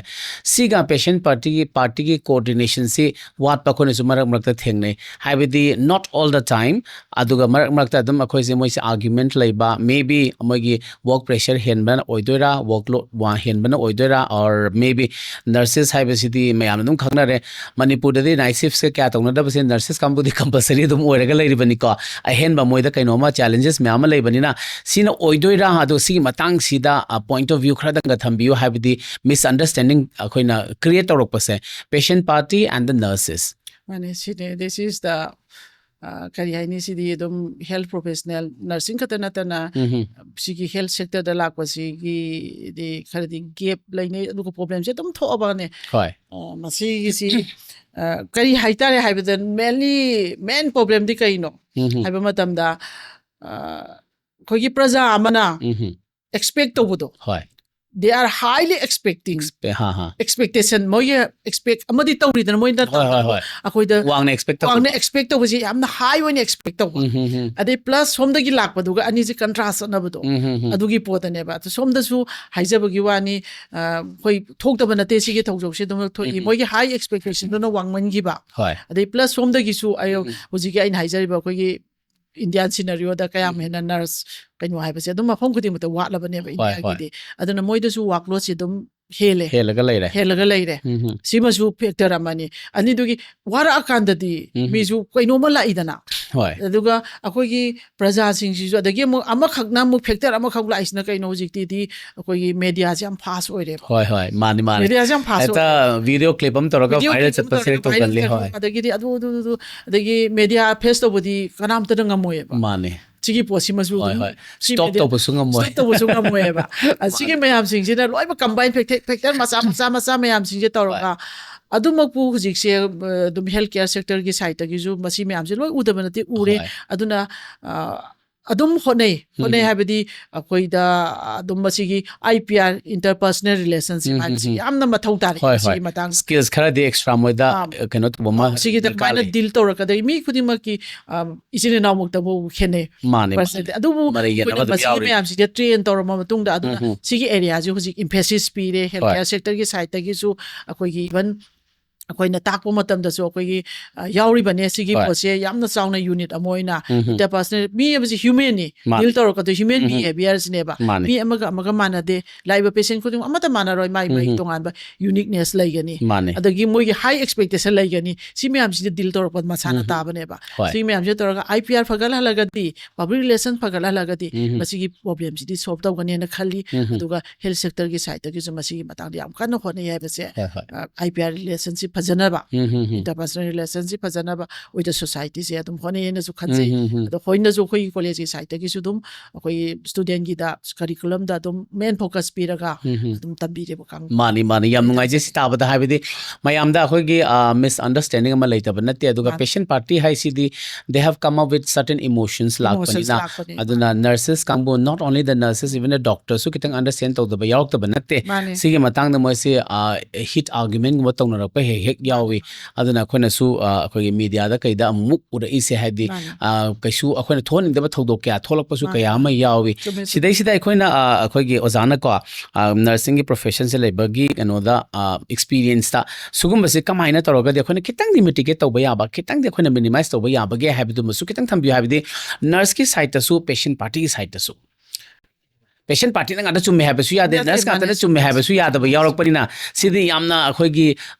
siga patient party ki coordination si wat pa khone su marak marak ta thengne haibidi not all the time aduga marak marak ta dum akhoi se mois argument laiba maybe amogi work pressure henban oidora workload wa henban oidora or maybe nurses haibasi ꯁꯤꯗꯤ ꯃꯌꯥꯝꯅ ꯑꯗꯨꯝ ꯈꯪꯅꯔꯦ ꯃꯅꯤꯄꯨꯔꯗꯗꯤ night ꯁꯤꯐꯁꯦ ꯀꯌꯥ ꯇꯧꯅꯗꯕꯁꯦ nurses ꯀꯥꯡꯕꯨꯗꯤ compulsory ꯑꯗꯨꯝ ꯑꯣꯏꯔꯒ ꯂꯩꯔꯤꯕꯅꯤꯀꯣ ꯑꯍꯦꯟꯕ ꯃꯣꯏꯗ ꯀꯩꯅꯣꯝꯃ ꯆꯦꯂꯦꯟꯖꯦꯁ ꯃꯌꯥꯝ ꯑꯃ ꯂꯩꯕꯅꯤꯅ ꯁꯤꯅ ꯑꯣꯏꯗꯣꯏꯔꯥ ꯑꯗꯣ ꯁꯤꯒꯤ ꯃꯇꯥꯡꯁꯤꯗ ꯄꯣꯏꯟꯠ ꯑꯣꯐ ꯚ꯭ꯌꯨ ꯈꯔꯗꯪꯒ ꯊꯝꯕꯤꯌꯨ ꯍꯥꯏꯕꯗꯤ ꯃꯤꯁꯑꯟꯗꯔꯁꯇꯦꯟꯗꯤꯡ ꯑꯩꯈꯣꯏꯅ ꯀ꯭ꯔꯤꯌꯦꯠ ꯇꯧꯔꯛꯄꯁꯦ patient party and the nurses ꯃꯥꯅꯦ ꯁꯤꯅꯦ ꯗꯤꯁ ꯏꯁ ꯗ ꯀꯔꯤ ꯍꯥꯏꯅꯤ ꯁꯤꯗꯤ ꯑꯗꯨꯝ ꯍꯦꯜꯊ ꯄ꯭ꯔꯣꯐꯦꯁꯅꯦꯜ ꯅꯔꯁꯤꯡ ꯈꯛꯇ ꯅꯠꯇꯅ ꯁꯤꯒꯤ ꯍꯦꯜꯊ ꯁꯦꯛꯇꯔꯗ ꯂꯥꯛꯄꯁꯤꯒꯤꯗꯤ ꯈꯔꯗꯤ ꯒꯦꯞ ꯂꯩꯅꯩ ꯑꯗꯨꯒ ꯄ꯭ꯔꯣꯕ꯭ꯂꯦꯝꯁꯦ ꯑꯗꯨꯝ ꯊꯣꯛꯑꯕꯅꯦ ꯍꯣꯏ ꯃꯁꯤꯒꯤꯁꯤ ꯀꯔꯤ ꯍꯥꯏꯇꯥꯔꯦ ꯍꯥꯏꯕꯗ ꯃꯦꯟ ꯄ꯭ꯔꯣꯕ꯭ꯂꯦꯝꯗꯤ ꯀꯩꯅꯣ ꯍꯥꯏꯕ ꯃꯇꯝꯗ ꯑꯩꯈꯣꯏꯒꯤ ꯄ꯭ꯔꯖꯥ ꯑꯃꯅ ꯑꯦꯛꯁꯄꯦꯛ ꯇꯧꯕꯗꯣ ꯍꯣꯏ they are highly expecting expectation ꯃꯣꯏꯒꯤ expect ꯑꯃꯗꯤ ꯇꯧꯔꯤꯗꯅ ꯃꯣꯏꯅ ꯑꯩꯈꯣꯏꯗ ꯋꯥꯡꯅ expect ꯇꯧꯕꯁꯤ ꯌꯥꯝꯅ high ꯑꯣꯏꯅ expect ꯇꯧꯕ ꯑꯗꯩ plus ꯁꯣꯝꯗꯒꯤ ꯂꯥꯛꯄꯗꯨꯒ ꯑꯅꯤꯁꯤ contrast ꯆꯠꯅꯕꯗꯣ ꯑꯗꯨꯒꯤ ꯄꯣꯠꯇꯅꯦꯕ ꯁꯣꯝꯗꯁꯨ ꯍꯥꯏꯖꯕꯒꯤ ꯋꯥꯅꯤ ꯑꯩꯈꯣꯏ ꯊꯣꯛꯇꯕ ꯅꯠꯇꯦ ꯁꯤꯒꯤ ꯊꯧꯗꯣꯛꯁꯤ ꯑꯗꯨꯝ ꯊꯣꯛꯏ ꯃꯣꯏꯒꯤ high expectationꯗꯨꯅ ꯋꯥꯡꯃꯟꯈꯤꯕ ꯑꯗꯩ plus ꯁꯣꯝꯗꯒꯤꯁꯨ ꯍꯧꯖꯤꯛꯀꯤ ꯑꯩꯅ ꯍꯥꯏꯖꯔꯤꯕ ꯑꯩꯈꯣꯏꯒꯤ ꯏꯟꯗꯤꯌꯥꯟ ꯁꯤꯅꯔꯤꯑꯣꯗ ꯀꯌꯥꯝ ꯍꯦꯟꯅ ꯅꯔꯁ ꯀꯩꯅꯣ ꯍꯥꯏꯕꯁꯦ ꯑꯗꯨꯝ ꯃꯐꯝ ꯈꯨꯗꯤꯡꯃꯛꯇ ꯋꯥꯠꯂꯕꯅꯦꯕ ꯏꯟꯗꯤꯌꯥꯒꯤꯗꯤ ꯑꯗꯨꯅ ꯃꯣꯏꯗꯁꯨ ꯋꯥꯛꯂꯣꯗꯁꯤ ꯑꯗꯨꯝ ꯍꯦꯜꯂꯒ ꯂꯩꯔꯦ ꯁꯤꯃꯁꯨ ꯐꯦꯛꯇꯔ ꯑꯃꯅꯤ ꯑꯅꯤꯗꯨꯒꯤ ꯋꯥꯔꯛꯑꯀꯥꯟꯗꯗꯤ ꯃꯤꯁꯨ ꯀꯩꯅꯣꯝꯃ ꯂꯥꯛꯏꯗꯅ ꯑꯗꯨꯒ ꯑꯩꯈꯣꯏꯒꯤ ꯄ꯭ꯔꯖꯥꯁꯤꯡꯁꯤꯁꯨ ꯑꯗꯒꯤ ꯑꯃꯨꯛ ꯑꯃꯈꯛꯅ ꯑꯃꯨꯛ ꯐꯦꯛꯇꯔ ꯑꯃꯈꯛ ꯂꯥꯛꯏꯁꯤꯅ ꯀꯩꯅꯣ ꯍꯧꯖꯤꯛꯇꯤ ꯑꯩꯈꯣꯏꯒꯤ ꯃꯦꯗꯤꯌꯥꯁꯦ ꯌꯥꯝ ꯐꯥꯁ ꯑꯣꯏꯔꯦꯕ ꯃꯥꯅꯤ ꯃꯦꯗꯤꯌꯥꯁꯦ ꯌꯥꯝ ꯐꯥꯁ ꯑꯣꯏꯔꯦ ꯚꯤꯗꯤꯑꯣ ꯀ꯭ꯂꯤꯞ ꯑꯃ ꯇꯧꯔꯒ ꯚꯥꯏꯔꯦꯜ ꯆꯠꯄꯁꯦ ꯇꯧꯒꯜꯂꯤ ꯑꯗꯒꯤꯗꯤ ꯑꯗꯒꯤ ꯃꯦꯗꯤꯌꯥ ꯐꯦꯁ ꯇꯧꯕꯗꯤ ꯀꯅꯥꯝꯇꯅ ꯉꯝꯃꯣꯏꯑꯕ ꯃꯥꯅꯦ ꯁꯤꯒꯤ ꯄꯣꯠꯁꯤꯃꯁꯨ ꯁ꯭ꯇꯣꯞ ꯇꯧꯕꯁꯨ ꯉꯝꯃꯣꯏꯑꯕ ꯁꯤꯒꯤ ꯃꯌꯥꯝꯁꯤꯡꯁꯤꯅ ꯂꯣꯏꯅ ꯀꯝꯕꯥꯏꯟ ꯐꯦꯛꯇꯔ ꯃꯆꯥ ꯃꯌꯥꯝꯁꯤꯡꯁꯦ ꯇꯧꯔꯒ ꯑꯗꯨꯃꯛꯄꯨ ꯍꯧꯖꯤꯛꯁꯦ ꯑꯗꯨꯝ ꯍꯦꯜꯊ ꯀꯦꯌꯔ ꯁꯦꯛꯇꯔꯒꯤ ꯁꯥꯏꯠꯇꯒꯤꯁꯨ ꯃꯁꯤ ꯃꯌꯥꯝꯁꯦ ꯂꯣꯏ ꯎꯗꯕ ꯅꯠꯇꯦ ꯎꯔꯦ ꯑꯗꯨꯅ ꯑꯗꯨꯝ ꯍꯣꯠꯅꯩ ꯍꯥꯏꯕꯗꯤ ꯑꯩꯈꯣꯏꯗ ꯑꯗꯨꯝ ꯃꯁꯤꯒꯤ IPR interpersonal relationship ꯍꯥꯏꯕꯁꯤ ꯌꯥꯝꯅ ꯃꯊꯧ ꯇꯥꯔꯦ ꯁꯤꯒꯤ ꯃꯇꯥꯡꯗ ꯁ꯭ꯀꯤꯜꯁ ꯈꯔꯗꯤ ꯑꯦꯛꯁꯇ꯭ꯔꯥ ꯃꯣꯏꯗ ꯀꯩꯅꯣ ꯇꯧꯕ ꯑꯃ ꯁꯤꯒꯤꯗ ꯀꯃꯥꯏꯅ ꯗꯤꯜ ꯇꯧꯔꯛꯀꯗꯒꯤ ꯃꯤ ꯈꯨꯗꯤꯡꯃꯛꯀꯤ ꯏꯆꯤꯟ ꯏꯅꯥꯎꯃꯛꯇꯕꯨ ꯈꯦꯠꯅꯩ ꯑꯗꯨꯕꯨ ꯑꯩꯈꯣꯏꯅ ꯃꯁꯤꯒꯤ ꯃꯌꯥꯝꯁꯤꯗ ꯇ꯭ꯔꯦꯟ ꯇꯧꯔꯕ ꯃꯇꯨꯡꯗ ꯑꯗꯨꯅ ꯁꯤꯒꯤ ꯑꯦꯔꯤꯌꯥꯁꯤ ꯍꯧꯖꯤꯛ ꯏꯝꯐꯦꯁꯤꯁ ꯄꯤꯔꯦ ꯍꯦꯜꯊ ꯀꯦꯌꯔ ꯁꯦꯛꯇꯔꯒꯤ ꯁꯥꯏꯠꯇꯒꯤꯁꯨ ꯑꯩꯈꯣꯏꯒꯤ ꯏꯚꯟ ꯑꯩꯈꯣꯏꯅ ꯇꯥꯛꯄ ꯃꯇꯝꯗꯁꯨ ꯑꯩꯈꯣꯏꯒꯤ ꯌꯥꯎꯔꯤꯕꯅꯦ ꯁꯤꯒꯤ ꯄꯣꯠꯁꯦ ꯌꯥꯝꯅ ꯆꯥꯎꯅ ꯌꯨꯅꯤꯠ ꯑꯃ ꯑꯣꯏꯅ ꯏꯟꯇꯔꯄꯔꯁꯅꯦꯜ ꯃꯤ ꯍꯥꯏꯕꯁꯤ ꯍ꯭ꯌꯨꯃꯦꯟꯅꯤ ꯗꯤꯜ ꯇꯧꯔꯛꯀꯗꯣꯏ ꯍ꯭ꯌꯨꯃꯦꯟ ꯕꯤꯍꯦꯕꯤꯌꯔꯁꯤꯅꯦꯕ ꯃꯤ ꯑꯃꯒ ꯃꯥꯟꯅꯗꯦ ꯂꯥꯛꯏꯕ ꯄꯦꯁꯦꯟ ꯈꯨꯗꯤꯡꯃꯛ ꯑꯃꯠꯇ ꯃꯥꯟꯅꯔꯣꯏ ꯃꯥꯒꯤ ꯇꯣꯉꯥꯟꯕ ꯌꯨꯅꯤꯛꯅꯦꯁ ꯂꯩꯒꯅꯤ ꯑꯗꯒꯤ ꯃꯣꯏꯒꯤ ꯍꯥꯏ ꯑꯦꯛꯁꯄꯦꯛꯇꯦꯁꯟ ꯂꯩꯒꯅꯤ ꯁꯤ ꯃꯌꯥꯝꯁꯤꯗ ꯗꯤꯜ ꯇꯧꯔꯛꯄ ꯃꯁꯥꯅ ꯇꯥꯕꯅꯦꯕ ꯁꯤ ꯃꯌꯥꯝꯁꯤꯗ ꯇꯧꯔꯒ IPR ꯐꯒꯠꯍꯜꯂꯒꯗꯤ ꯄꯕ꯭ꯂꯤꯛ ꯔꯤꯂꯦꯁꯟ ꯐꯒꯠꯍꯜꯂꯒꯗꯤ ꯃꯁꯤꯒꯤ ꯄ꯭ꯔꯣꯕ꯭ꯂꯦꯝꯁꯤꯗꯤ ꯁꯣꯜꯕ ꯇꯧꯒꯅꯤꯅ ꯈꯜꯂꯤ ꯑꯗꯨꯒ ꯍꯦꯜꯊ ꯁꯦꯛꯇꯔꯒꯤ ꯁꯥꯏꯠꯇꯒꯤꯁꯨ ꯃꯁꯤꯒꯤ ꯃꯇꯥꯡꯗ ꯌꯥꯝ ꯀꯟꯅ ꯍꯣꯠꯅꯩ ꯍꯥꯏꯕꯁꯦ IPR ꯔꯤꯂꯦꯁꯟꯁꯤꯞ ꯐꯖꯅꯕ interpersonal relationship ꯐꯖꯅꯕ with the society ꯑꯗꯨꯝ ꯍꯣꯠꯅꯩꯅꯁꯨ ꯈꯟꯖꯩ ꯑꯗꯣ ꯍꯣꯏꯅꯁꯨ ꯑꯩꯈꯣꯏꯒꯤ ꯀꯣꯂꯦꯖꯀꯤ ꯁꯥꯏꯠꯇꯒꯤꯁꯨ ꯑꯗꯨꯝ ꯑꯩꯈꯣꯏꯒꯤ ꯁ꯭ꯇꯨꯗꯦꯟꯒꯤꯗ ꯀꯔꯤꯀꯨꯂꯝꯗ ꯑꯗꯨꯝ ꯃꯦꯟ ꯐꯣꯀꯁ ꯄꯤꯔꯒ ꯑꯗꯨꯝ ꯇꯝꯕꯤꯔꯦꯕ ꯀꯥꯡꯕꯨ ꯃꯥꯅꯤ ꯌꯥꯝ ꯅꯨꯡꯉꯥꯏꯖꯩ ꯁꯤ ꯇꯥꯕꯗ ꯍꯥꯏꯕꯗꯤ ꯃꯌꯥꯝꯗ ꯑꯩꯈꯣꯏꯒꯤ ꯃꯤꯁꯑꯟꯗꯔꯁꯇꯦꯟꯗꯤꯡ ꯑꯃ ꯂꯩꯇꯕ ꯅꯠꯇꯦ ꯑꯗꯨꯒ ꯄꯦꯁꯦꯟ ꯄꯥꯔꯇꯤ ꯍꯥꯏꯁꯤꯗꯤ ꯗꯦ help cum up with ꯁꯔꯇꯟ emotions ꯂꯥꯛꯄꯅꯤꯅ ꯑꯗꯨꯅ ꯅꯔꯁꯦꯁ ꯀꯥꯡꯕꯨ ꯅꯣꯠ ꯑꯣꯟꯂꯤ ꯗ ꯅꯔꯁꯦꯁ ꯏꯚꯟ ꯗ ꯗꯣꯛꯇꯔꯁꯨ ꯈꯤꯇꯪ ꯑꯟꯗꯔꯁꯇꯦꯟ ꯇꯧꯗꯕ ꯌꯥꯎꯔꯛꯇꯕ ꯅꯠꯇꯦ ꯁꯤꯒꯤ ꯃꯇꯥꯡꯗ ꯃꯣꯏꯁꯦ ꯍꯤꯠ ꯑꯥꯔꯒꯨꯃꯦꯟꯒꯨꯝꯕ ꯇꯧꯅꯔꯛꯄ ꯍꯦꯛ ꯌꯥꯎꯏ ꯑꯗꯨꯅ ꯑꯩꯈꯣꯏꯅꯁꯨ ꯑꯩꯈꯣꯏꯒꯤ ꯃꯤꯗꯤꯌꯥꯗ ꯀꯩꯗ ꯑꯃꯨꯛ ꯎꯔꯛꯏꯁꯦ ꯍꯥꯏꯗꯤ ꯀꯩꯁꯨ ꯑꯩꯈꯣꯏꯅ ꯊꯣꯛꯍꯟꯅꯤꯡꯗꯕ ꯊꯧꯗꯣꯛ ꯀꯌꯥ ꯊꯣꯛꯂꯛꯄꯁꯨ ꯀꯌꯥ ꯑꯃ ꯌꯥꯎꯏ ꯁꯤꯗꯩꯁꯤꯗ ꯑꯩꯈꯣꯏꯅ ꯑꯩꯈꯣꯏꯒꯤ ꯑꯣꯖꯥꯅꯀꯣ ꯅꯔꯁꯤꯡꯒꯤ ꯄ꯭ꯔꯣꯐꯦꯁꯟꯁꯦ ꯂꯩꯕꯒꯤ ꯀꯩꯅꯣꯗ ꯑꯦꯛꯁꯄꯤꯔꯤꯌꯦꯟꯁꯇ ꯁꯤꯒꯨꯝꯕꯁꯦ ꯀꯃꯥꯏꯅ ꯇꯧꯔꯒꯗꯤ ꯑꯩꯈꯣꯏꯅ ꯈꯤꯇꯪꯗꯤ ꯃꯤꯇꯤꯒꯦꯠ ꯇꯧꯕ ꯌꯥꯕ ꯈꯤꯇꯪꯗꯤ ꯑꯩꯈꯣꯏꯅ ꯃꯤꯅꯤꯃꯥꯏꯁ ꯇꯧꯕ ꯌꯥꯕꯒꯦ ꯍꯥꯏꯕꯗꯨꯃꯁꯨ ꯈꯤꯇꯪ ꯊꯝꯕꯤꯌꯨ ꯍꯥꯏꯕꯗꯤ ꯅꯔꯁꯀꯤ ꯁꯥꯏꯠꯇꯁꯨ ꯄꯦꯁꯦꯟ ꯄꯥꯔꯇꯤꯒꯤ ꯁꯥꯏꯠꯇꯁꯨ ꯄꯦꯁꯦꯟ ꯄꯥꯔꯇꯤꯅ ꯉꯥꯛꯇ ꯆꯨꯝꯃꯦ ꯍꯥꯏꯕꯁꯨ ꯌꯥꯗꯦ ꯅꯔꯁ ꯉꯥꯛꯇꯅ ꯆꯨꯝꯃꯦ ꯍꯥꯏꯕꯁꯨ ꯌꯥꯗꯕ ꯌꯥꯎꯔꯛꯄꯅꯤꯅ ꯁꯤꯗꯤ ꯌꯥꯝꯅ ꯑꯩꯈꯣꯏꯒꯤ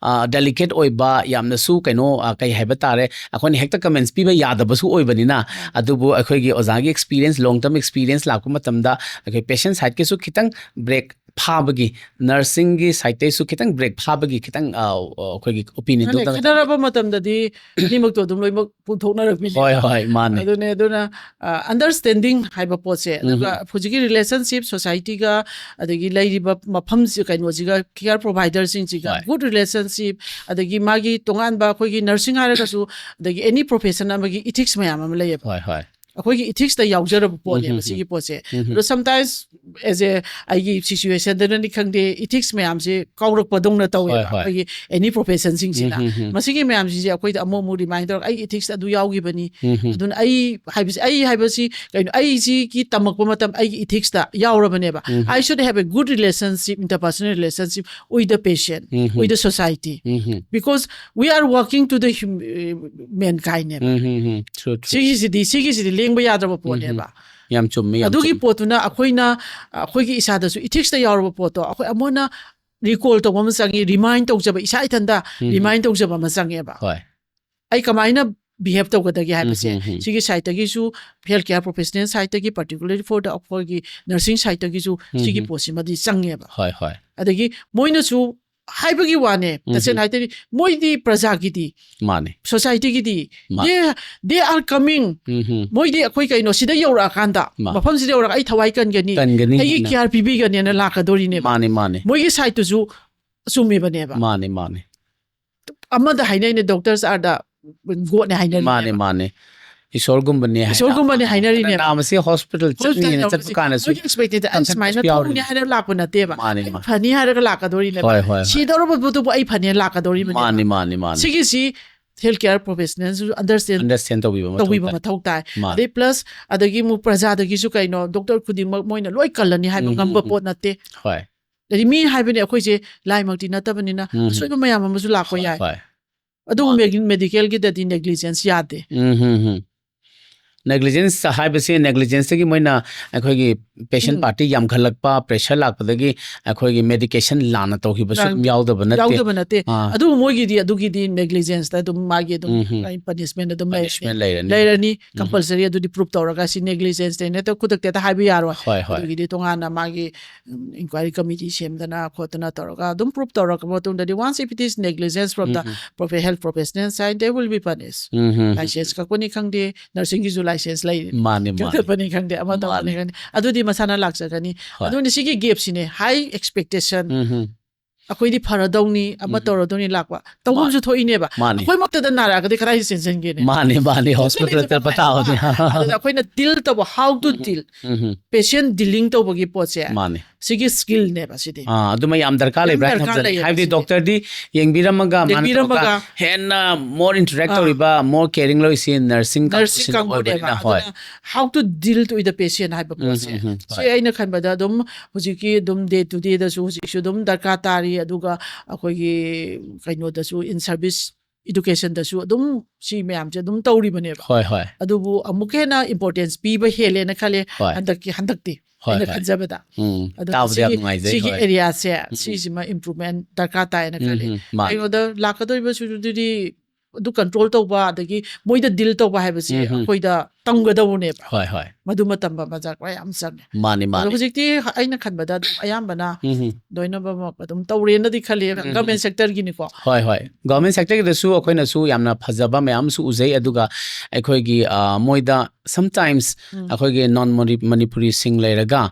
ꯗꯦꯂꯤꯀꯦꯠ ꯑꯣꯏꯕ ꯌꯥꯝꯅꯁꯨ ꯀꯩꯅꯣ ꯀꯩ ꯍꯥꯏꯕ ꯇꯥꯔꯦ ꯑꯩꯈꯣꯏꯅ ꯍꯦꯛꯇ ꯀꯃꯦꯟꯠꯁ ꯄꯤꯕ ꯌꯥꯗꯕꯁꯨ ꯑꯣꯏꯕꯅꯤꯅ ꯑꯗꯨꯕꯨ ꯑꯩꯈꯣꯏꯒꯤ ꯑꯣꯖꯥꯒꯤ ꯑꯦꯛꯁꯄꯤꯔꯤꯌꯦꯟꯁ ꯂꯣꯡ ꯇꯔꯝ ꯑꯦꯛꯁꯄꯤꯔꯤꯌꯦꯟꯁ ꯂꯥꯛꯄ ꯃꯇꯝꯗ ꯑꯩꯈꯣꯏ ꯄꯦꯁꯦꯟ ꯁꯥꯏꯠꯀꯤꯁꯨ ꯈꯤꯇꯪ ꯕ꯭ꯔꯦꯛ ꯐꯥꯕꯒꯤ ꯅꯔꯁꯤꯡꯒꯤ ꯁꯥꯏꯠꯇꯩꯁꯨ ꯈꯤꯇꯪ ꯕ꯭ꯔꯦꯛ ꯐꯥꯕꯒꯤ ꯈꯤꯇꯪ ꯑꯩꯈꯣꯏꯒꯤ ꯑꯣꯄꯤꯅꯤꯌꯟꯗꯨ ꯈꯦꯠꯅꯔꯕ ꯃꯇꯝꯗꯗꯤ ꯑꯅꯤꯃꯛꯇꯣ ꯑꯗꯨꯝ ꯂꯣꯏꯅꯃꯛ ꯄꯨꯊꯣꯛꯅꯔꯛꯄꯤꯅꯦ ꯃꯥꯅꯦ ꯑꯗꯨꯅ ꯑꯟꯗꯔꯁꯇꯦꯟꯗꯤꯡ ꯍꯥꯏꯕ ꯄꯣꯠꯁꯦ ꯑꯗꯨꯒ ꯍꯧꯖꯤꯛꯀꯤ ꯔꯤꯂꯦꯁꯟꯁꯤꯞ ꯁꯣꯁꯥꯏꯇꯤꯒ ꯑꯗꯒꯤ ꯂꯩꯔꯤꯕ ꯃꯐꯝꯁꯤ ꯀꯩꯅꯣꯁꯤꯒ ꯀꯦꯌꯔ ꯄ꯭ꯔꯣꯚꯥꯏꯗꯔꯁꯤꯡꯁꯤꯒ ꯒꯨꯗ ꯔꯤꯂꯦꯁꯟꯁꯤꯞ ꯑꯗꯒꯤ ꯃꯥꯒꯤ ꯇꯣꯉꯥꯟꯕ ꯑꯩꯈꯣꯏꯒꯤ ꯅꯔꯁꯤꯡ ꯍꯥꯏꯔꯒꯁꯨ ꯑꯗꯒꯤ ꯑꯦꯅꯤ ꯄ꯭ꯔꯣꯐꯦꯁꯟ ꯑꯃꯒꯤ ꯏꯊꯤꯛꯁ ꯃꯌꯥꯝ ꯑꯃ ꯂꯩꯌꯦꯕ ꯑꯩꯈꯣꯏꯒꯤ ꯏꯊꯤꯛꯁꯇ ꯌꯥꯎꯖꯔꯕ ꯄꯣꯠꯅꯦꯕ ꯁꯤꯒꯤ ꯄꯣꯠꯁꯦ ꯑꯗꯣ ꯁꯝꯇꯥꯏꯝꯁ ꯑꯦꯖ ꯑꯦ ꯑꯩꯒꯤ ꯁꯤꯆꯨꯋꯦꯁꯟꯗꯅꯤ ꯈꯪꯗꯦ ꯏꯊꯤꯛꯁ ꯃꯌꯥꯝꯁꯦ ꯀꯥꯎꯔꯛꯄꯗꯧꯅ ꯇꯧꯋꯦꯕ ꯑꯩꯈꯣꯏꯒꯤ ꯑꯦꯅꯤ ꯄ꯭ꯔꯣꯐꯦꯁꯟꯁꯤꯡꯁꯤꯅ ꯃꯁꯤꯒꯤ ꯃꯌꯥꯝꯁꯤꯡꯁꯦ ꯑꯩꯈꯣꯏꯗ ꯑꯃꯨꯛ ꯔꯤꯃꯥꯏꯟ ꯇꯧꯔꯒ ꯑꯩ ꯏꯊꯤꯛꯁ ꯑꯗꯨ ꯌꯥꯎꯈꯤꯕꯅꯤ ꯑꯗꯨꯅ ꯑꯩ ꯍꯥꯏꯕꯁꯤ ꯀꯩꯅꯣ ꯑꯩꯁꯤꯒꯤ ꯇꯝꯃꯛꯄ ꯃꯇꯝ ꯑꯩꯒꯤ ꯏꯊꯤꯛꯁꯇ ꯌꯥꯎꯔꯕꯅꯦꯕ I should have a good relationship interpersonal relationship with the patient with the society because we are working to the mankind ꯁꯤꯒꯤꯁꯤꯗꯤ ꯂꯦꯡꯕ ꯌꯥꯗ꯭ꯔꯕ ꯄꯣꯠꯅꯦꯕ ꯑꯗꯨꯒꯤ ꯄꯣꯠꯇꯨꯅ ꯑꯩꯈꯣꯏꯒꯤ ꯏꯁꯥꯗꯁꯨ ꯏꯊꯤꯛꯁꯇ ꯌꯥꯎꯔꯕ ꯄꯣꯠꯇꯣ ꯑꯩꯈꯣꯏ ꯑꯃꯨꯛꯅ recall tꯧba ama changi remind tawjaba isa ithanda remind tawjaba ama changeba hoi ai kamaina behave tawgadagi haibase sigi site gi su healthcare professional site gi particularly for the gi nursing site gi su sigi posima di changeba hoi hoi adagi moina su haibagi wane tasen haitari moidi praja gi di mane society gi di they are coming moidi akoi kaino sida yora kanda mafam sida yora ai thawai kan gani ai KRPB gani na lakadori ne mane moigi site su sumi bane ba mane amada hainai ne doctors are the go ne hainari mane isorgumbani hainari ne naam se hospital chani ne chat kana su expected and smile na ne haina lakuna te ba phani haraga lakadori ne si doro bu ai phani lakadori mane sigi si healthcare professionals understand to we ma thau tai de plus adagi mu praja dagi su kaino doctor khuding moina loi kalani haiba ngamba pot na te hoi dadi mi haibani akoi je lai makti na tabani na soiba mayam amasu lakho yai adu medical gi dadi negligence yade negligence haibase negligence gi moina akhoi gi patient party yam khalakpa pressure lakpadagi akhoi gi medication lana to gi basu yaudaba nate adu moigi di negligence ta dum magi dum punishment dum lairani compulsory adu di prove tawraga si negligence te ne to kudak te ta haibi yaro adu gi di tongana magi inquiry committee semdana khotana tawraga dum prove tawraga botung da once if it is negligence from the health professional side they will be punished license ka koni khangde nursing gi license lai mane pani khangde ama ta pani khangde adu di masana lakchakani adu ni sigi gap sine high expectation akoi di pharadongni ama torodoni lakwa tawum ju thoine ba akoi makta da nara ka de krai sensen ge ne mane hospital ta pata ho ne akoi na deal to how to deal patient dealing to bagi poche mane sigi skill ne ba sidi adu mai am darka le right have the doctor di yengbiramaga manaka henna more interactive ba more caring lo is nursing how to deal to the patient hai ba poche so aina khan ba da dum hujiki dum day to day da su hujik dum darka tari aduga akoi gi kaino da su in service education da su dum si mayam je dum tawri bane ba hoi adubu amuke na importance pi ba hele na khale handakti ina khajabada sigi area se sima improvement darka ta ina khale ayo da lakadoi ba su di du control to ba adagi moida deal to ba haibasi koida tamgadawne ba hoi madu matam ba majak wa yam sang mane hojikti aina khanbada ayambana doina ba dum tawrena di khale government sector gi ni ko hoi government sector gi su akoina su yamna phajaba mayam su uzai aduga akhoi gi moida sometimes akhoi gi non manipuri sing leiraga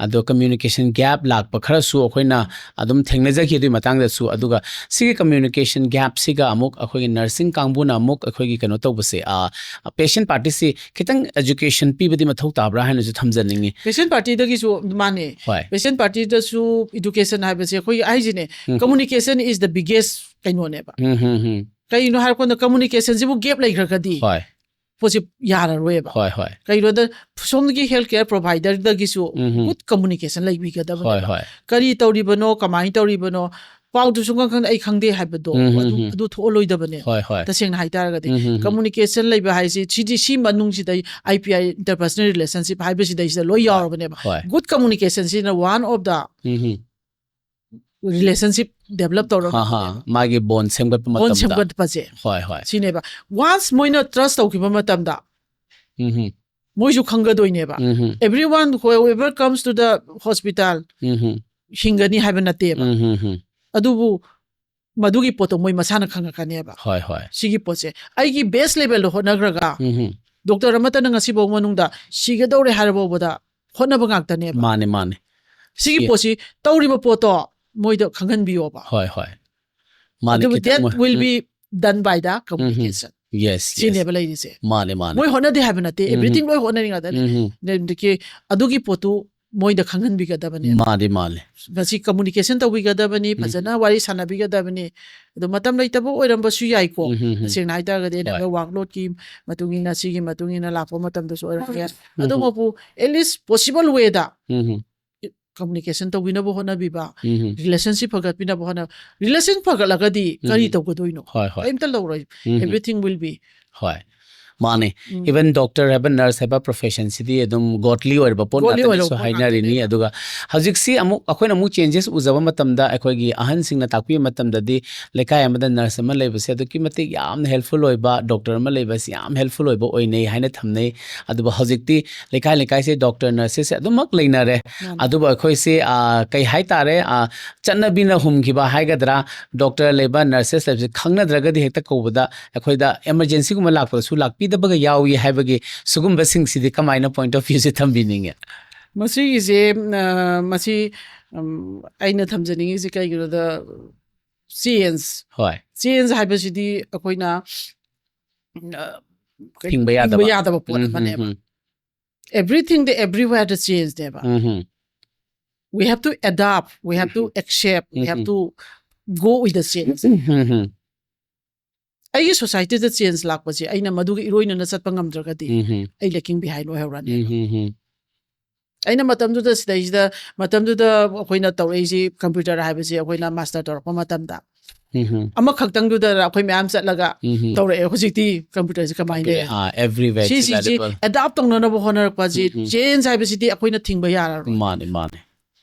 ado communication gap lak pa khara su akoina adum thengna jagi du matang da su aduga sigi communication gap siga amuk akhoi gi nursing kangbuna amuk akhoi gi kano tawbase patient party si kitang education pibadi mathau tabra hanu ju thamjaningi patient party da gi su mane patient party da su education ha base khoi ai jine communication is the biggest kaino ne ba kaino har ko communication jibu gap lai khar kadi posi yara roe ba kaino da som gi healthcare provider da gi su good communication lai bi ga da ba kari tawri bano kamai tawri bano pau tu sunga khang ai khangde haibado adu tholoi da bane taseng hai tar ga de communication lai ba hai si CDC manung si dai IPI interpersonal relationship hai ba si dai loi yaw bane ba good communication is one of the relationship develop to magi bond semgat pa je sine ba once moina trust to ki ba matam da moi ju khanga doi ne ba everyone whoever comes to the hospital hingani hai ba na te ba adubu madugi poto moi masana khanga kaneba sigi poche aigi base level ho nagraga doctor amata na ngasi bo manungda siga dore harabo boda honna ba ngakta ne mane sigi pochi tawri ba poto moi do khangan biyo ba mane that will be done by the communication yes sine ba lai se mane moi honna de habna te everything loi honna ringa da ne ke adugi potu moi da khangan bi ga da bane mane basi communication to bi ga da bane phajana wari sana bi ga da bane do matam lai tabo oiram ba su yai ko sing nai ta ga de na workload ki matungina sigi matungina la po matam do so ya ado mo pu at least possible way da communication to wina bo hona bi ba relationship phagat pina bo hona relation phagat laga di kari to ko doino hoi em ta lo roi everything will be माने even doctor है nurse है profession सिदी एकदम godly और pot नातसु हाइनरिनी अदुगा हजिक्सी अमुक अखोइन अमुक changes उजबा मतमदा अखोइगी अहन सिंगना ताकपि मतमददी लेकाय अमदा nurse अमा लेबसे अदुकी मते याम helpful ओइबा doctor अमा लेबसे याम हेल्पफुल ओइबा ओइनै हाइना थमनै अदुबा हजिक्ति लेकाय लेकाय से डॉक्टर नर्सेस अदुमक लेनारे अदुबा अखोइसे कै हाइ तारे चन्नबिना हुमखिबा हाइगदरा डॉक्टर लेबा नर्सेस लेबसे खंगनद्रगदि हेक्ता कौबदा अखोइदा इमरजेंसी गुमा लाकपसु लाकपिदबगा यावी हाइबगे सुगुम्बा सिंगसिदि कमाइना पॉइंट ऑफ व्यू से थम्बिनिंगे मसीगिसे मसी अइना थमजनिंगिसे कैगिरोदा चेंज हाइबसिदि अखोइना हिंबा यादबा पोट मनेबा everything the everywhere the change deba we have to adapt, we have to accept, we have to go with the change ai society the change lakpasi aina madugi iroina na chatpa ngamdragadi ai lacking behind oi hawrani aina matamdu da sida matamdu da akoina tawreisi computer haibasi akoina master torpa matamda ama khaktang du da akoi myam chatlaga tawre hojikti computer se kamai ne everywhere si adapt tong na bo honor pa ji change haibasi di akoina thingba yara mane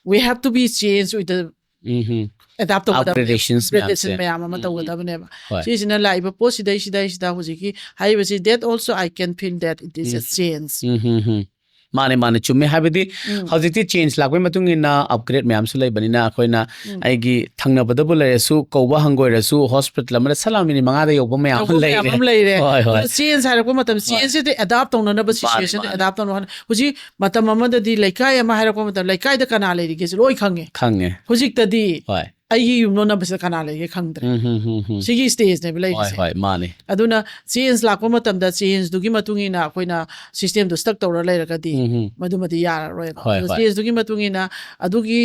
we have to be changed with the adapt to upgradations mayam ama tawda bane ba si sina laiba po sida hojiki haibasi that also I can feel that it is a change माने माने चुम्मे हाबेदि हजिति change लाक्वे मतुंग इना upgrade ma'am सु लेबनिना अखोइना आइगी थंगनबदबु लेसु कौबा हंगोइरसु hospital अमदा सलामिनि मंगादा योबो ma'am लेरे change हारको मतम change से adapt तौननब situation adapt तौन हुजि मतम अमददि लेकाय अमा हारको मतम लेकाय द कना लेरि गेस लोइ खंगे हुजिक्तदि आई युमनो न बस कना लेगे खंगद्रे सिगी स्टेज ने बिलाई होय माने अदुना चेंज लाको मतम द चेंज दुगी मतुंगिना अखोइना सिस्टम दु स्टक तौर लेरगदि मधुमति यार रोय चेंज दुगी मतुंगिना अदुगी